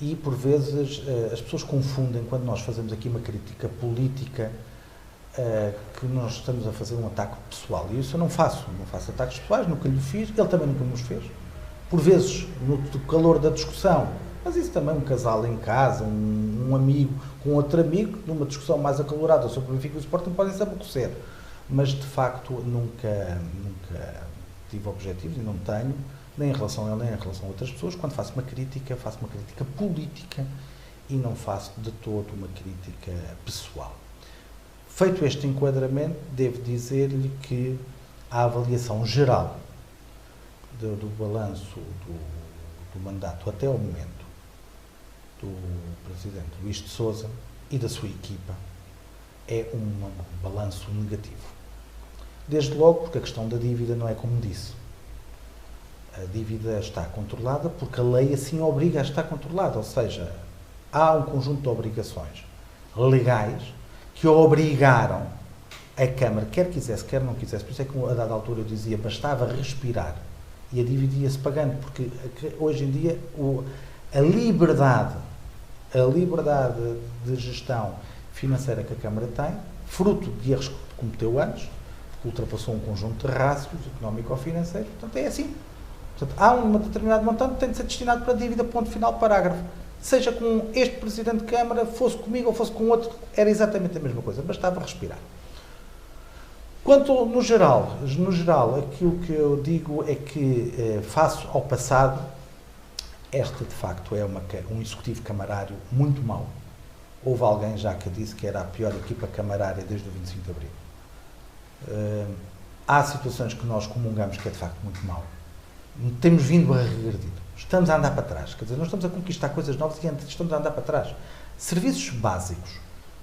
e por vezes as pessoas confundem quando nós fazemos aqui uma crítica política que nós estamos a fazer um ataque pessoal. E isso eu não faço ataques pessoais, nunca lhe fiz, ele também nunca nos fez. Por vezes, no calor da discussão, mas isso também um casal em casa, um amigo com outro amigo, numa discussão mais acalorada sobre o Benfica e o Sporting, podem se aborrecer. Mas, de facto, nunca tive objetivos e não tenho, nem em relação a ele, nem em relação a outras pessoas. Quando faço uma crítica política e não faço de todo uma crítica pessoal. Feito este enquadramento, devo dizer-lhe que a avaliação geral do balanço do mandato até ao momento do Presidente Luís de Sousa e da sua equipa é um balanço negativo. Desde logo porque a questão da dívida não é como disse. A dívida está controlada porque a lei assim obriga a estar controlada, ou seja, há um conjunto de obrigações legais que obrigaram a Câmara, quer quisesse, quer não quisesse, por isso é que a dada altura eu dizia, bastava respirar e a dívida ia-se pagando, porque hoje em dia a liberdade de gestão financeira que a Câmara tem, fruto de erros que cometeu antes, que ultrapassou um conjunto de rácios económico-financeiros, portanto é assim. Portanto, há um determinado montante que tem de ser destinado para a dívida, ponto final, parágrafo. Seja com este Presidente de Câmara, fosse comigo ou fosse com outro, era exatamente a mesma coisa, bastava respirar. Quanto no geral, aquilo que eu digo é que, face ao passado, este de facto é um executivo camarário muito mau. Houve alguém já que disse que era a pior equipa camarária desde o 25 de Abril. Há situações que nós comungamos que é de facto muito mau. Temos vindo a regredir. Estamos a andar para trás. Quer dizer, nós estamos a conquistar coisas novas e estamos a andar para trás. Serviços básicos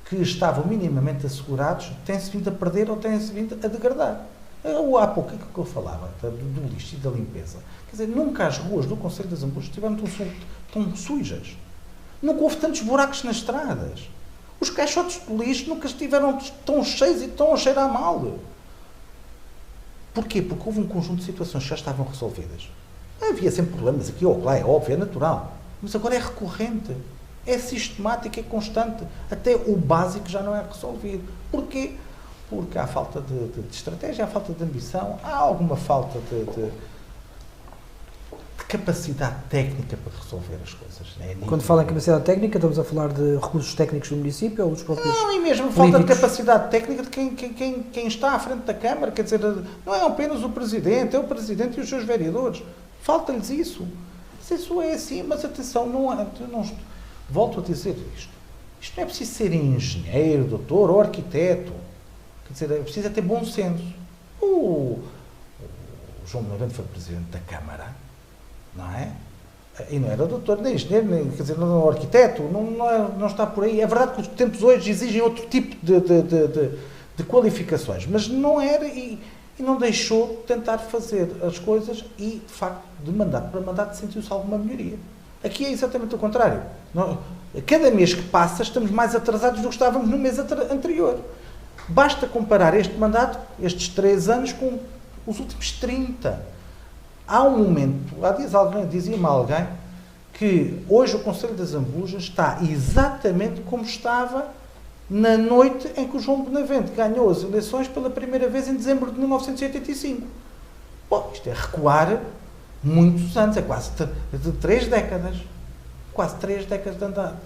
que estavam minimamente assegurados têm-se vindo a perder ou têm-se vindo a degradar. Há pouco, o que eu falava do lixo e da limpeza. Quer dizer, nunca as ruas do Concelho das Zambujas estiveram tão sujas. Nunca houve tantos buracos nas estradas. Os caixotes de lixo nunca estiveram tão cheios e tão a cheirar mal. Porquê? Porque houve um conjunto de situações que já estavam resolvidas. Havia sempre problemas aqui ou lá, é óbvio, é natural. Mas agora é recorrente. É sistemático, é constante. Até o básico já não é resolvido. Porquê? Porque há falta de estratégia, há falta de ambição, há alguma falta de capacidade técnica para resolver as coisas. Quando fala em capacidade técnica, estamos a falar de recursos técnicos do município ou dos próprios Não, e mesmo políticos? Falta de capacidade técnica de quem está à frente da Câmara, quer dizer, não é apenas o Presidente, é o Presidente e os seus vereadores. Falta-lhes isso. Isso é assim, mas atenção, volto a dizer isto. Isto não é preciso ser engenheiro, doutor ou arquiteto. Quer dizer, é preciso ter bom senso. O João Benavente foi Presidente da Câmara, não é? E não era doutor, nem engenheiro, nem, quer dizer, não é arquiteto, não está por aí. É verdade que os tempos hoje exigem outro tipo de qualificações, mas não era e não deixou de tentar fazer as coisas e, de facto, de mandato para mandato sentiu-se alguma melhoria. Aqui é exatamente o contrário. Cada mês que passa estamos mais atrasados do que estávamos no mês anterior. Basta comparar este mandato, estes 3 anos, com os últimos 30. Há um momento, há dias dizia-me alguém, que hoje o Concelho das Zambujas está exatamente como estava na noite em que o João Benavente ganhou as eleições pela primeira vez em dezembro de 1985. Bom, isto é recuar muitos anos, é quase de 3 décadas. Quase 3 décadas de andar.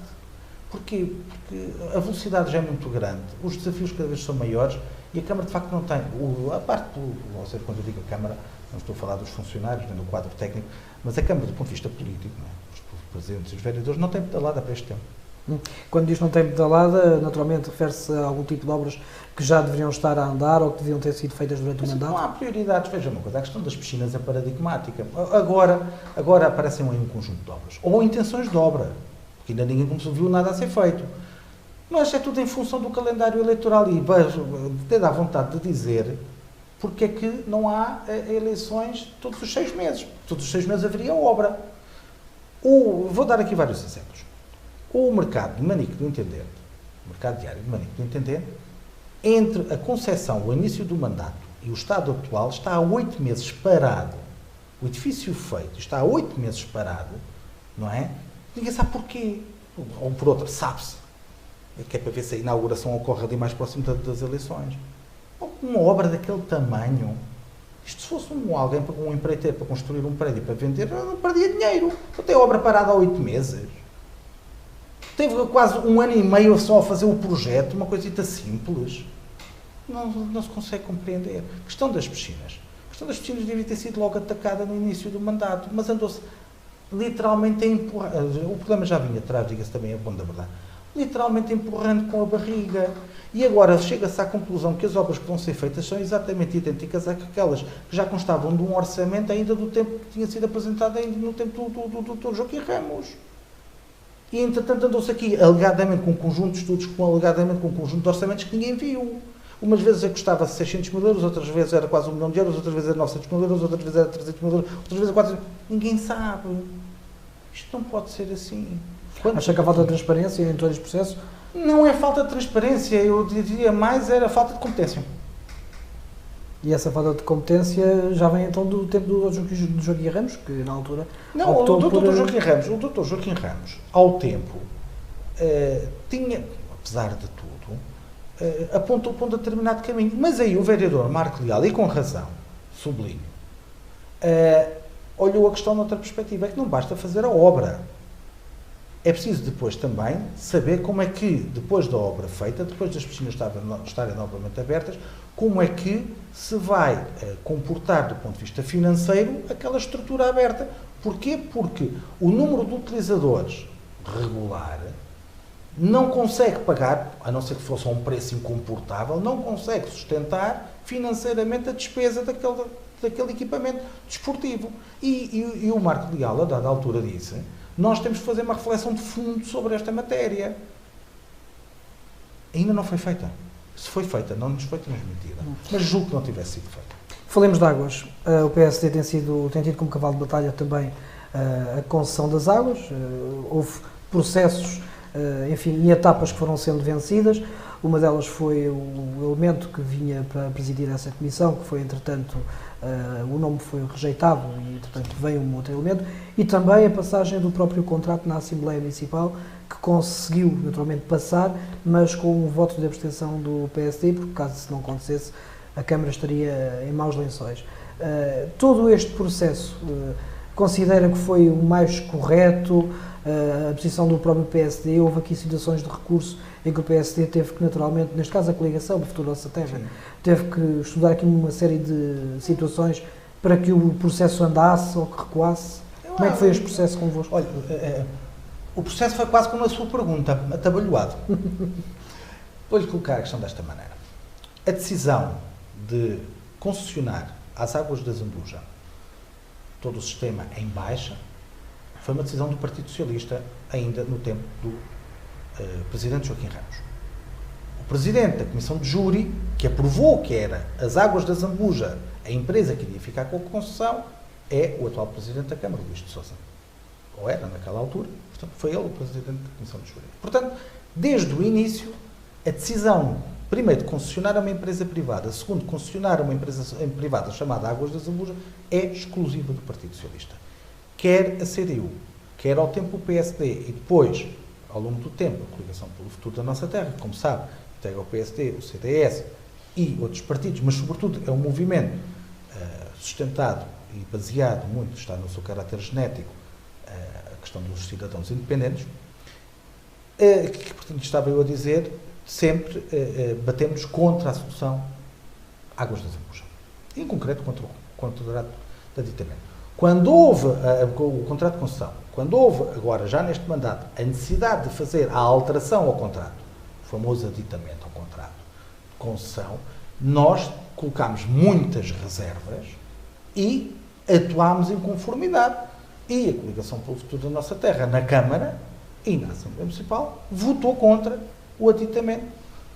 Porquê? Porque a velocidade já é muito grande, os desafios cada vez são maiores e a Câmara de facto não tem, a parte, ou seja, quando eu digo a Câmara, não estou a falar dos funcionários, nem do quadro técnico, mas a Câmara do ponto de vista político, não é? Os presidentes e os vereadores não têm pedalada para este tempo. Quando diz não tem pedalada, naturalmente refere-se a algum tipo de obras que já deveriam estar a andar ou que deviam ter sido feitas durante o mandato? Não há prioridades, veja uma coisa, a questão das piscinas é paradigmática. Agora aparecem aí um conjunto de obras, ou intenções de obra, porque ainda ninguém viu nada a ser feito. Mas é tudo em função do calendário eleitoral e até dá vontade de dizer porque é que não há eleições todos os 6 meses. Todos os 6 meses haveria obra. Vou dar aqui vários exemplos. O mercado de Manique do Intendente, o mercado diário de Manique do Intendente, entre a concessão, o início do mandato e o estado atual, está há 8 meses parado. O edifício feito está há 8 meses parado, não é? Ninguém sabe porquê. Ou por outra, sabe-se. Que é para ver se a inauguração ocorre ali mais próximo das eleições. Uma obra daquele tamanho, isto se fosse alguém, um empreiteiro para construir um prédio para vender, não perdia dinheiro. Então tem obra parada há 8 meses. Teve quase 1 ano e meio só a fazer o projeto, uma coisita simples. Não se consegue compreender. A questão das piscinas. A questão das piscinas devia ter sido logo atacada no início do mandato, mas andou-se literalmente a empurrar. O problema já vinha atrás, diga-se também, é bom da verdade. Literalmente empurrando com a barriga. E agora chega-se à conclusão que as obras que vão ser feitas são exatamente idênticas àquelas que já constavam de um orçamento ainda do tempo que tinha sido apresentado ainda no tempo do Dr. Joaquim Ramos. E, entretanto, andou-se aqui, alegadamente, com um conjunto de estudos, alegadamente com um conjunto de orçamentos que ninguém viu. Umas vezes custava 600 mil euros, outras vezes era quase 1 milhão de euros, outras vezes era 900 mil euros, outras vezes era 300 mil euros, outras vezes 400. Ninguém sabe. Isto não pode ser assim. Acha que a falta de transparência em todo este processo? Não é falta de transparência, eu diria mais era falta de competência. E essa falta de competência já vem então do tempo do Joaquim Ramos, que na altura não, optou o por... O Dr. Joaquim Ramos, ao tempo, tinha, apesar de tudo, apontou para um determinado caminho. Mas aí o vereador Marco Leal, e com razão, sublinho, olhou a questão noutra perspectiva, é que não basta fazer a obra. É preciso depois também saber como é que, depois da obra feita, depois das piscinas estarem novamente abertas, como é que se vai comportar do ponto de vista financeiro aquela estrutura aberta. Porquê? Porque o número de utilizadores regular não consegue pagar, a não ser que fosse a um preço incomportável, não consegue sustentar financeiramente a despesa daquele equipamento desportivo. E o Marco Leal, a dada altura, disse: nós temos que fazer uma reflexão de fundo sobre esta matéria. Ainda não foi feita. Se foi feita, não nos foi transmitida. Mas julgo que não tivesse sido feita. Falemos de águas. O PSD tem tido como cavalo de batalha também a concessão das águas. Houve processos, enfim, em etapas que foram sendo vencidas. Uma delas foi o elemento que vinha para presidir essa comissão, que foi, entretanto, o nome foi rejeitado e, entretanto, veio um outro elemento. E também a passagem do próprio contrato na Assembleia Municipal, que conseguiu, naturalmente, passar, mas com um voto de abstenção do PSD, porque, caso isso não acontecesse, a Câmara estaria em maus lençóis. Todo este processo considera que foi o mais correto? A posição do próprio PSD, houve aqui situações de recurso em que o PSD teve que, naturalmente, neste caso a coligação, o Futuro Nossa Terra, teve que estudar aqui uma série de situações para que o processo andasse ou que recuasse. Como é que foi este processo convosco? Olha, o processo foi quase como a sua pergunta, atabalhoado. Vou-lhe colocar a questão desta maneira. A decisão de concessionar às águas da Zambuja todo o sistema em baixa foi uma decisão do Partido Socialista, ainda no tempo do Presidente Joaquim Ramos. O Presidente da Comissão de Júri, que aprovou que era as águas da Zambuja a empresa que iria ficar com a concessão, é o atual Presidente da Câmara, Luís de Sousa. Ou era naquela altura, portanto, foi ele o Presidente da Comissão de Júri. Portanto, desde o início, a decisão, primeiro, de concessionar a uma empresa privada, segundo, de concessionar a uma empresa privada chamada Águas da Zambuja, é exclusiva do Partido Socialista. Quer a CDU, quer ao tempo o PSD e depois, ao longo do tempo, a Coligação pelo Futuro da Nossa Terra, como sabe, integra o PSD, o CDS e outros partidos, mas sobretudo é um movimento sustentado e baseado muito, está no seu caráter genético, a questão dos cidadãos independentes, que, portanto, estava eu a dizer, sempre batemos contra a solução Águas da Zambuja. Em concreto, contra o contrato de aditamento. Quando houve o contrato de concessão, quando houve, agora já neste mandato, a necessidade de fazer a alteração ao contrato, o famoso aditamento ao contrato de concessão, nós colocámos muitas reservas e atuámos em conformidade. E a Coligação pelo Futuro da Nossa Terra, na Câmara e na Assembleia Municipal, votou contra o aditamento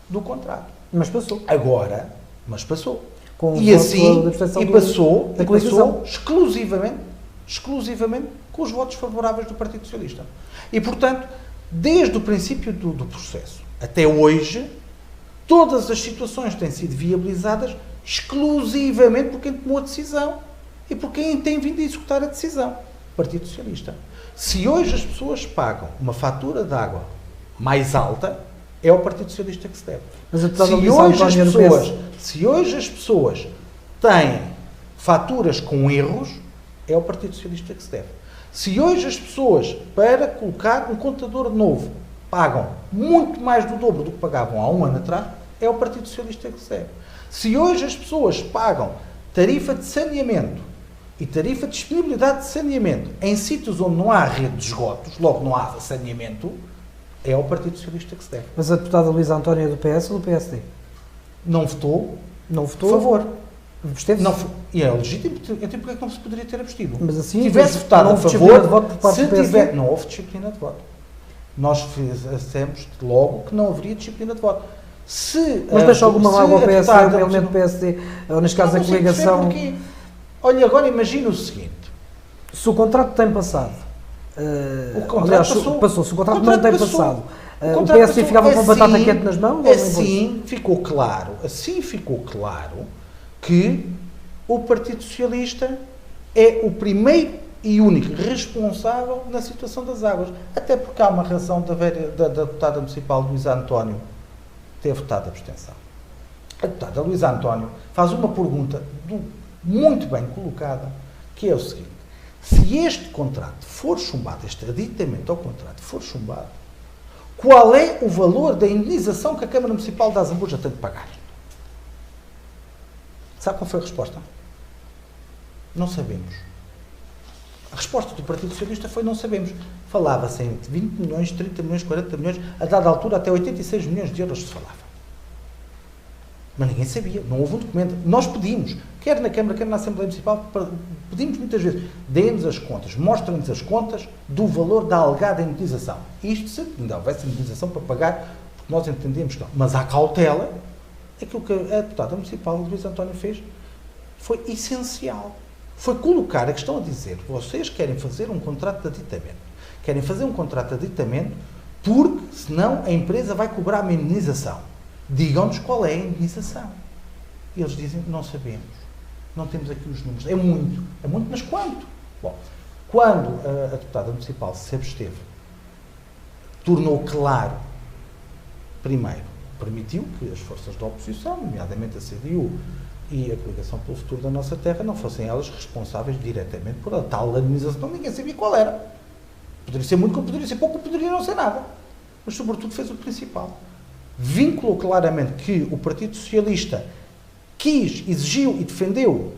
do contrato. Mas passou. Agora, mas passou. Com E assim, passou exclusivamente com os votos favoráveis do Partido Socialista. E, portanto, desde o princípio do processo até hoje, todas as situações têm sido viabilizadas exclusivamente por quem tomou a decisão e por quem tem vindo a executar a decisão, o Partido Socialista. Se hoje as pessoas pagam uma fatura de água mais alta, é ao Partido Socialista que se deve. Mas Se hoje as pessoas têm faturas com erros, é ao Partido Socialista que se deve. Se hoje as pessoas, para colocar um contador novo, pagam muito mais do dobro do que pagavam há um ano atrás, é ao Partido Socialista que se deve. Se hoje as pessoas pagam tarifa de saneamento e tarifa de disponibilidade de saneamento em sítios onde não há rede de esgotos, logo não há saneamento, é ao Partido Socialista que se deve. Mas a deputada Luísa Antónia é do PS ou do PSD? Não votou. Não votou? A favor. Absteve-se? E é legítimo, então porque é que não se poderia ter abstido? Mas assim, se tivesse votado a favor, não houve disciplina de voto. Nós fizemos logo que não haveria disciplina de voto. Mas deixa alguma mágoa ao PSD, o elemento do PSD, ou neste caso a coligação... Olha, agora imagina o seguinte. Se o contrato tem passado, o contrato passou. Se o contrato não tem passado, o PSD ficava com batata quente nas mãos? Assim ficou claro que o Partido Socialista é o primeiro e único responsável na situação das águas. Até porque há uma razão da deputada municipal Luísa António ter votado a abstenção. A deputada Luísa António faz uma pergunta muito bem colocada, que é o seguinte: se este contrato for chumbado, este aditamento ao contrato for chumbado, qual é o valor da indenização que a Câmara Municipal da Zambuja tem de pagar? Sabe qual foi a resposta? Não sabemos. A resposta do Partido Socialista foi: não sabemos. Falava-se em 20 milhões, 30 milhões, 40 milhões, a dada altura até 86 milhões de euros se falava. Mas ninguém sabia, não houve um documento. Nós pedimos, quer na Câmara, quer na Assembleia Municipal, pedimos muitas vezes: deem-nos as contas, mostrem-nos as contas do valor da alegada indenização. Isto, se ainda houvesse indenização para pagar, porque nós entendemos que não. Mas há cautela. Aquilo que a deputada municipal, Luísa António, fez foi essencial. Foi colocar a questão a dizer: vocês querem fazer um contrato de aditamento. Querem fazer um contrato de aditamento porque, senão, a empresa vai cobrar uma indenização. Digam-nos qual é a indenização. E eles dizem: não sabemos. Não temos aqui os números. É muito, mas quanto? Bom, quando a deputada municipal se absteve, tornou claro, primeiro, permitiu que as forças da oposição, nomeadamente a CDU e a Coligação pelo Futuro da Nossa Terra, não fossem elas responsáveis diretamente por a tal indenização. Ninguém sabia qual era. Poderia ser muito, como poderia ser pouco, poderia não ser nada. Mas, sobretudo, fez o principal. Vinculou claramente que o Partido Socialista quis, exigiu e defendeu,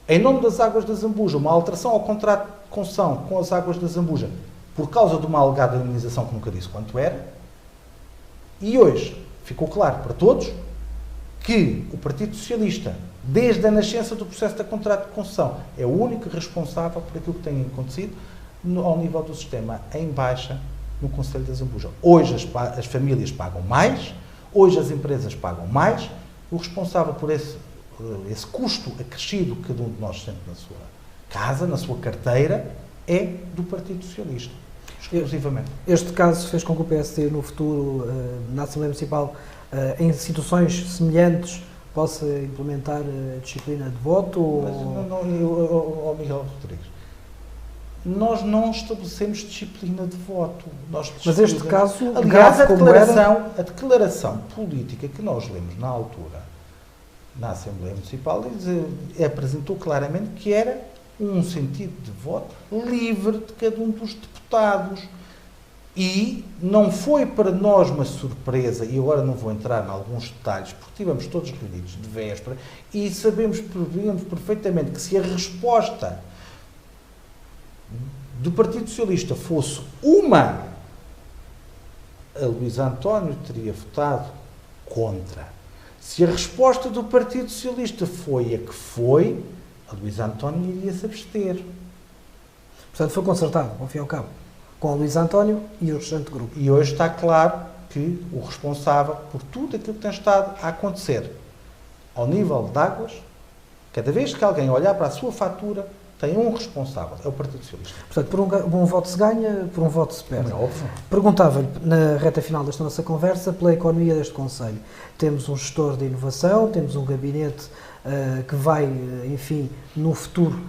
em nome das Águas da Zambuja, uma alteração ao contrato de concessão com as Águas da Zambuja, por causa de uma alegada indenização que nunca disse quanto era. E hoje ficou claro para todos que o Partido Socialista, desde a nascença do processo de contrato de concessão, é o único responsável por aquilo que tem acontecido ao nível do sistema em baixa no Concelho da Zambuja. Hoje as famílias pagam mais, hoje as empresas pagam mais, o responsável por esse custo acrescido que cada um de nós sente na sua casa, na sua carteira, é do Partido Socialista, exclusivamente. Este caso fez com que o PSD, no futuro, na Assembleia Municipal, em situações semelhantes, possa implementar a disciplina de voto? Miguel Rodrigues, nós não estabelecemos disciplina de voto. Mas este caso, aliás, a declaração política que nós lemos na altura, na Assembleia Municipal, apresentou claramente que era um sentido de voto livre de cada um dos deputados. E não foi para nós uma surpresa, e agora não vou entrar em alguns detalhes, porque estivemos todos reunidos de véspera e sabemos perfeitamente que se a resposta do Partido Socialista fosse uma, a Luís António teria votado contra. Se a resposta do Partido Socialista foi a que foi, a Luís António iria se abster. Portanto, foi concertado, ao fim e ao cabo, com o Luís António e o restante grupo. E hoje está claro que o responsável por tudo aquilo que tem estado a acontecer ao nível de águas, cada vez que alguém olhar para a sua fatura, tem um responsável, é o Partido Socialista. Portanto, por um voto se ganha, por um voto se perde. É óbvio. Perguntava-lhe, na reta final desta nossa conversa, pela economia deste Conselho. Temos um gestor de inovação, temos um gabinete que vai, enfim, no futuro,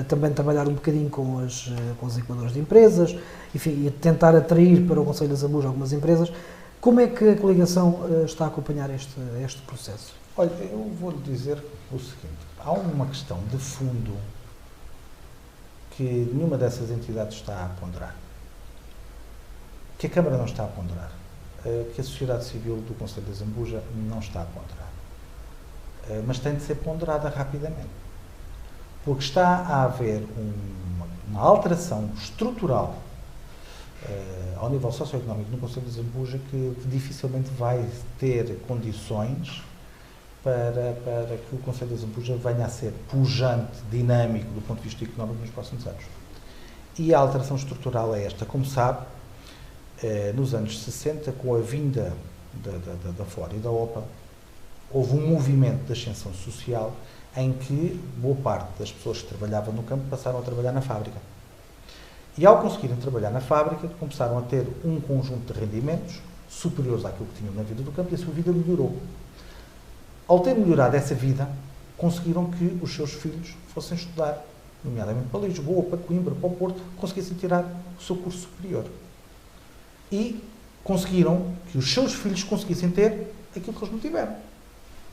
também trabalhar um bocadinho com os incubadoras de empresas, enfim, e tentar atrair para o Conselho da Zambuja algumas empresas. Como é que a coligação está a acompanhar este processo? Olha, eu vou-lhe dizer o seguinte, há uma questão de fundo que nenhuma dessas entidades está a ponderar, que a Câmara não está a ponderar, que a sociedade civil do Conselho da Zambuja não está a ponderar, mas tem de ser ponderada rapidamente, porque está a haver uma alteração estrutural ao nível socioeconómico no Conselho de Zambuja que dificilmente vai ter condições para que o Conselho de Zambuja venha a ser pujante, dinâmico do ponto de vista económico nos próximos anos. E a alteração estrutural é esta. Como sabe, nos anos 60, com a vinda da FOR e da OPA, houve um movimento de ascensão social em que boa parte das pessoas que trabalhavam no campo passaram a trabalhar na fábrica. E ao conseguirem trabalhar na fábrica, começaram a ter um conjunto de rendimentos superiores àquilo que tinham na vida do campo e a sua vida melhorou. Ao ter melhorado essa vida, conseguiram que os seus filhos fossem estudar, nomeadamente para Lisboa, para Coimbra, para o Porto, conseguissem tirar o seu curso superior. E conseguiram que os seus filhos conseguissem ter aquilo que eles não tiveram.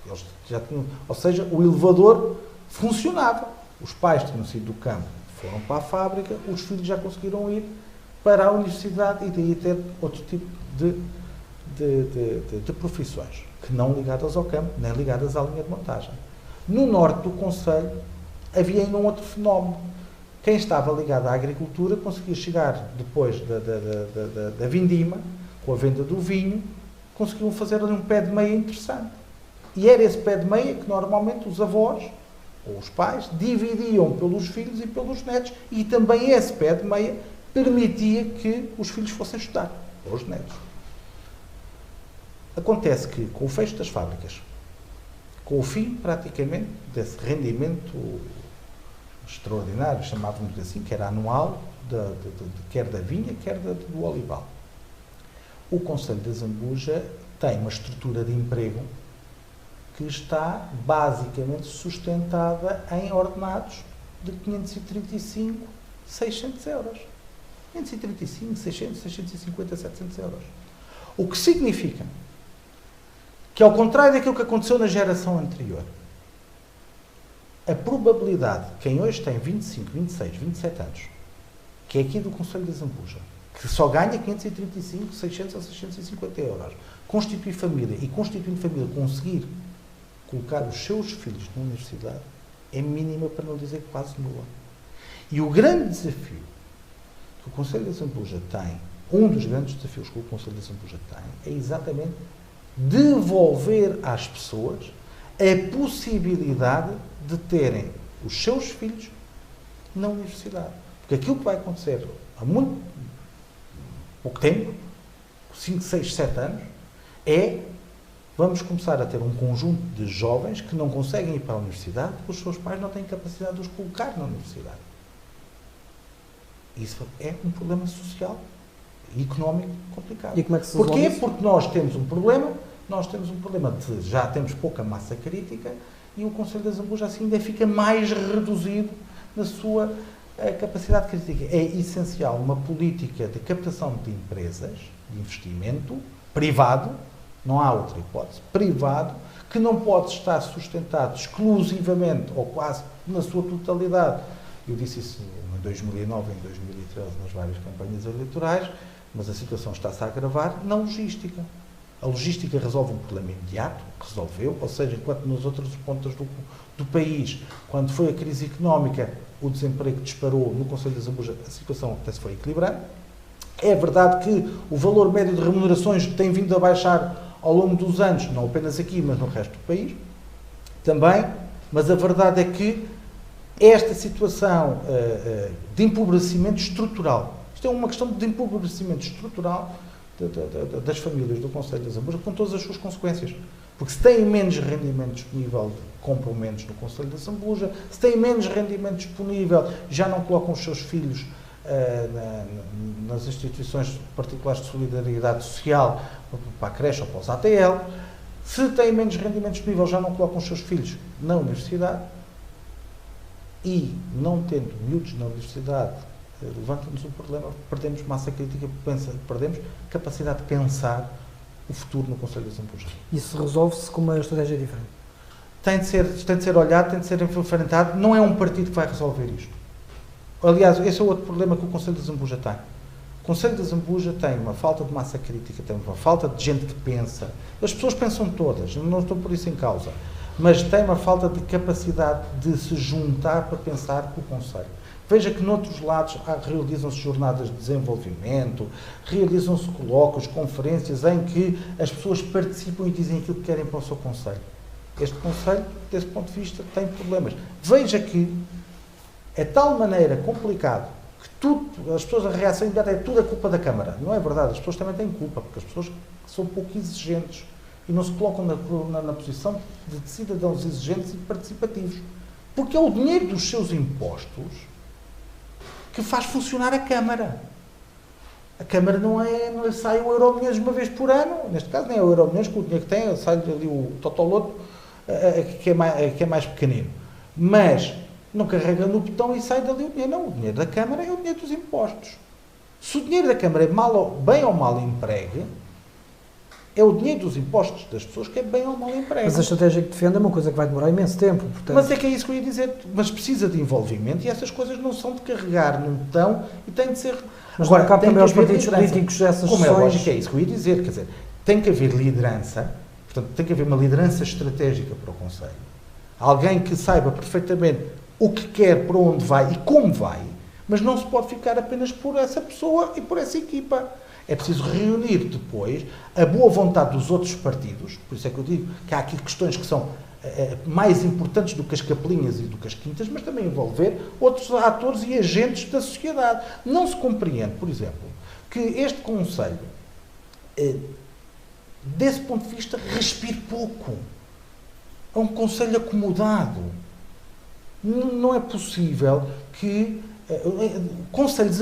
Eles já tinham, ou seja, o elevador funcionava. Os pais tinham sido do campo, foram para a fábrica, os filhos já conseguiram ir para a universidade e daí ter outro tipo de profissões, que não ligadas ao campo, nem ligadas à linha de montagem. No norte do Conselho havia ainda um outro fenómeno. Quem estava ligado à agricultura conseguia chegar depois da vindima, com a venda do vinho, conseguiam fazer ali um pé de meia interessante. E era esse pé de meia que normalmente os avós ou os pais dividiam pelos filhos e pelos netos, e também esse pé de meia permitia que os filhos fossem estudar, ou os netos. Acontece que, com o fecho das fábricas, com o fim, praticamente, desse rendimento extraordinário, chamávamos assim, que era anual, quer da vinha, quer do olival, o Conselho de Zambuja tem uma estrutura de emprego que está basicamente sustentada em ordenados de 535, 600 euros. 535, 600, 650, 700 euros. O que significa que, ao contrário daquilo que aconteceu na geração anterior, a probabilidade de quem hoje tem 25, 26, 27 anos, que é aqui do Conselho de Zambuja, que só ganha 535, 600 ou 650 euros, constituir família e, constituindo família, conseguir colocar os seus filhos na universidade, é mínima, para não dizer quase nula. E o grande desafio que o Conselho de Zambuja tem, um dos grandes desafios que o Conselho de Zambuja tem, é exatamente devolver às pessoas a possibilidade de terem os seus filhos na universidade. Porque aquilo que vai acontecer há muito pouco tempo, 5, 6, 7 anos, é vamos começar a ter um conjunto de jovens que não conseguem ir para a universidade porque os seus pais não têm capacidade de os colocar na universidade. Isso é um problema social e económico complicado. E como é que se Porquê? resolve isso? Porque nós temos um problema de já temos pouca massa crítica e o Conselho de Zambuja assim ainda fica mais reduzido na sua capacidade crítica. É essencial uma política de captação de empresas, de investimento privado, não há outra hipótese, privado, que não pode estar sustentado exclusivamente, ou quase na sua totalidade, Eu disse isso em 2009, em 2013, nas várias campanhas eleitorais, mas a situação está-se a agravar na logística. A logística resolve um problema imediato, resolveu, ou seja, enquanto nas outras pontas do país, quando foi a crise económica, o desemprego disparou no Conselho de Zambuja, a situação até se foi equilibrando. É verdade que o valor médio de remunerações tem vindo a baixar ao longo dos anos, não apenas aqui, mas no resto do país também, mas a verdade é que esta situação de empobrecimento estrutural, isto é uma questão de empobrecimento estrutural das famílias do Conselho de Zambuja, com todas as suas consequências. Porque se têm menos rendimento disponível, compram menos no Conselho de Zambuja, se têm menos rendimento disponível, já não colocam os seus filhos nas instituições particulares de solidariedade social, para a creche ou para os ATL, se têm menos rendimento disponível, já não colocam os seus filhos na universidade, e não tendo miúdos na universidade, levanta-nos um problema, perdemos massa crítica, perdemos capacidade de pensar o futuro no Conselho de Zambuja. Isso resolve-se com uma estratégia diferente? Tem de ser olhado, tem de ser enfrentado. Não é um partido que vai resolver isto. Aliás, esse é outro problema que o Conselho de Zambuja tem. O Conselho de Zambuja tem uma falta de massa crítica, tem uma falta de gente que pensa. As pessoas pensam todas, não estou por isso em causa, mas tem uma falta de capacidade de se juntar para pensar o Conselho. Veja que noutros lados realizam-se jornadas de desenvolvimento, realizam-se colóquios, conferências em que as pessoas participam e dizem aquilo que querem para o seu Conselho. Este Conselho, desse ponto de vista, tem problemas. Veja que é de tal maneira complicado que tudo, as pessoas, a reação imediata é tudo a culpa da Câmara. Não é verdade, as pessoas também têm culpa, porque as pessoas são pouco exigentes e não se colocam na posição de cidadãos exigentes e participativos. Porque é o dinheiro dos seus impostos que faz funcionar a Câmara. A Câmara não sai o Euromilhões uma vez por ano, neste caso nem é o Euromilhões, com o dinheiro que tem, sai ali o Totoloto, que é mais pequenino. Mas não carrega no botão e sai dali o dinheiro. Não, o dinheiro da Câmara é o dinheiro dos impostos. Se o dinheiro da Câmara é bem ou mal empregue, é o dinheiro dos impostos das pessoas que é bem ou mal emprego. Mas a estratégia que defende é uma coisa que vai demorar imenso tempo. Portanto... Mas é que é isso que eu ia dizer. Mas precisa de envolvimento e essas coisas não são de carregar num botão e têm de ser... Mas agora, cabe também aos partidos políticos essas Como sessões... é lógico, é isso que eu ia dizer. Quer dizer, tem que haver liderança, portanto, tem que haver uma liderança estratégica para o Conselho. Alguém que saiba perfeitamente o que quer, para onde vai e como vai, mas não se pode ficar apenas por essa pessoa e por essa equipa. É preciso reunir depois a boa vontade dos outros partidos, por isso é que eu digo que há aqui questões que são mais importantes do que as capelinhas e do que as quintas, mas também envolver outros atores e agentes da sociedade. Não se compreende, por exemplo, que este Conselho, desse ponto de vista, respire pouco. É um Conselho acomodado. Não é possível que conselhos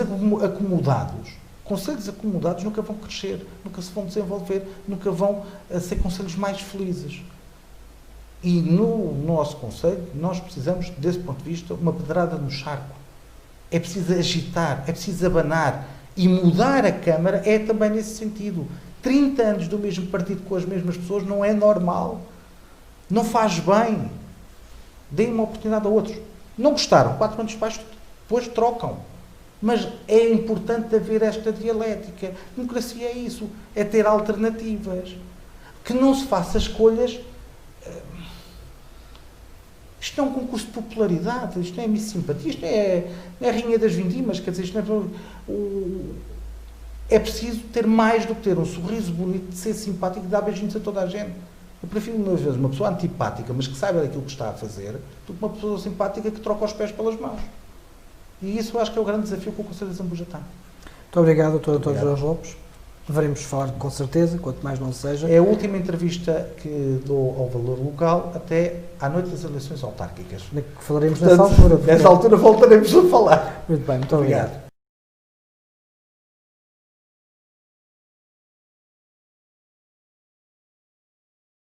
acomodados nunca vão crescer, nunca se vão desenvolver, nunca vão ser conselhos mais felizes. E no nosso Conselho, nós precisamos, desse ponto de vista, uma pedrada no charco. É preciso agitar, é preciso abanar. E mudar a Câmara é também nesse sentido. 30 anos do mesmo partido com as mesmas pessoas não é normal. Não faz bem. Deem uma oportunidade a outros. Não gostaram, 4 anos depois trocam. Mas é importante haver esta dialética. Democracia é isso, é ter alternativas. Que não se faça escolhas... Isto não é um concurso de popularidade, isto não é Miss Simpatia, isto é a Rainha das Vindimas, quer dizer, isto não é preciso ter mais do que ter um sorriso bonito, de ser simpático e dar beijinhos a toda a gente. Eu prefiro, muitas vezes, uma pessoa antipática, mas que saiba daquilo que está a fazer, do que uma pessoa simpática que troca os pés pelas mãos. E isso eu acho que é o grande desafio que o Conselho de Zambuja tem. Muito obrigado, Dr. Jorge Lopes. Deveremos falar com certeza, quanto mais não seja. É a última entrevista que dou ao Valor Local até à noite das eleições autárquicas. Falaremos nessa altura. Nessa altura voltaremos a falar. Muito bem, muito obrigado.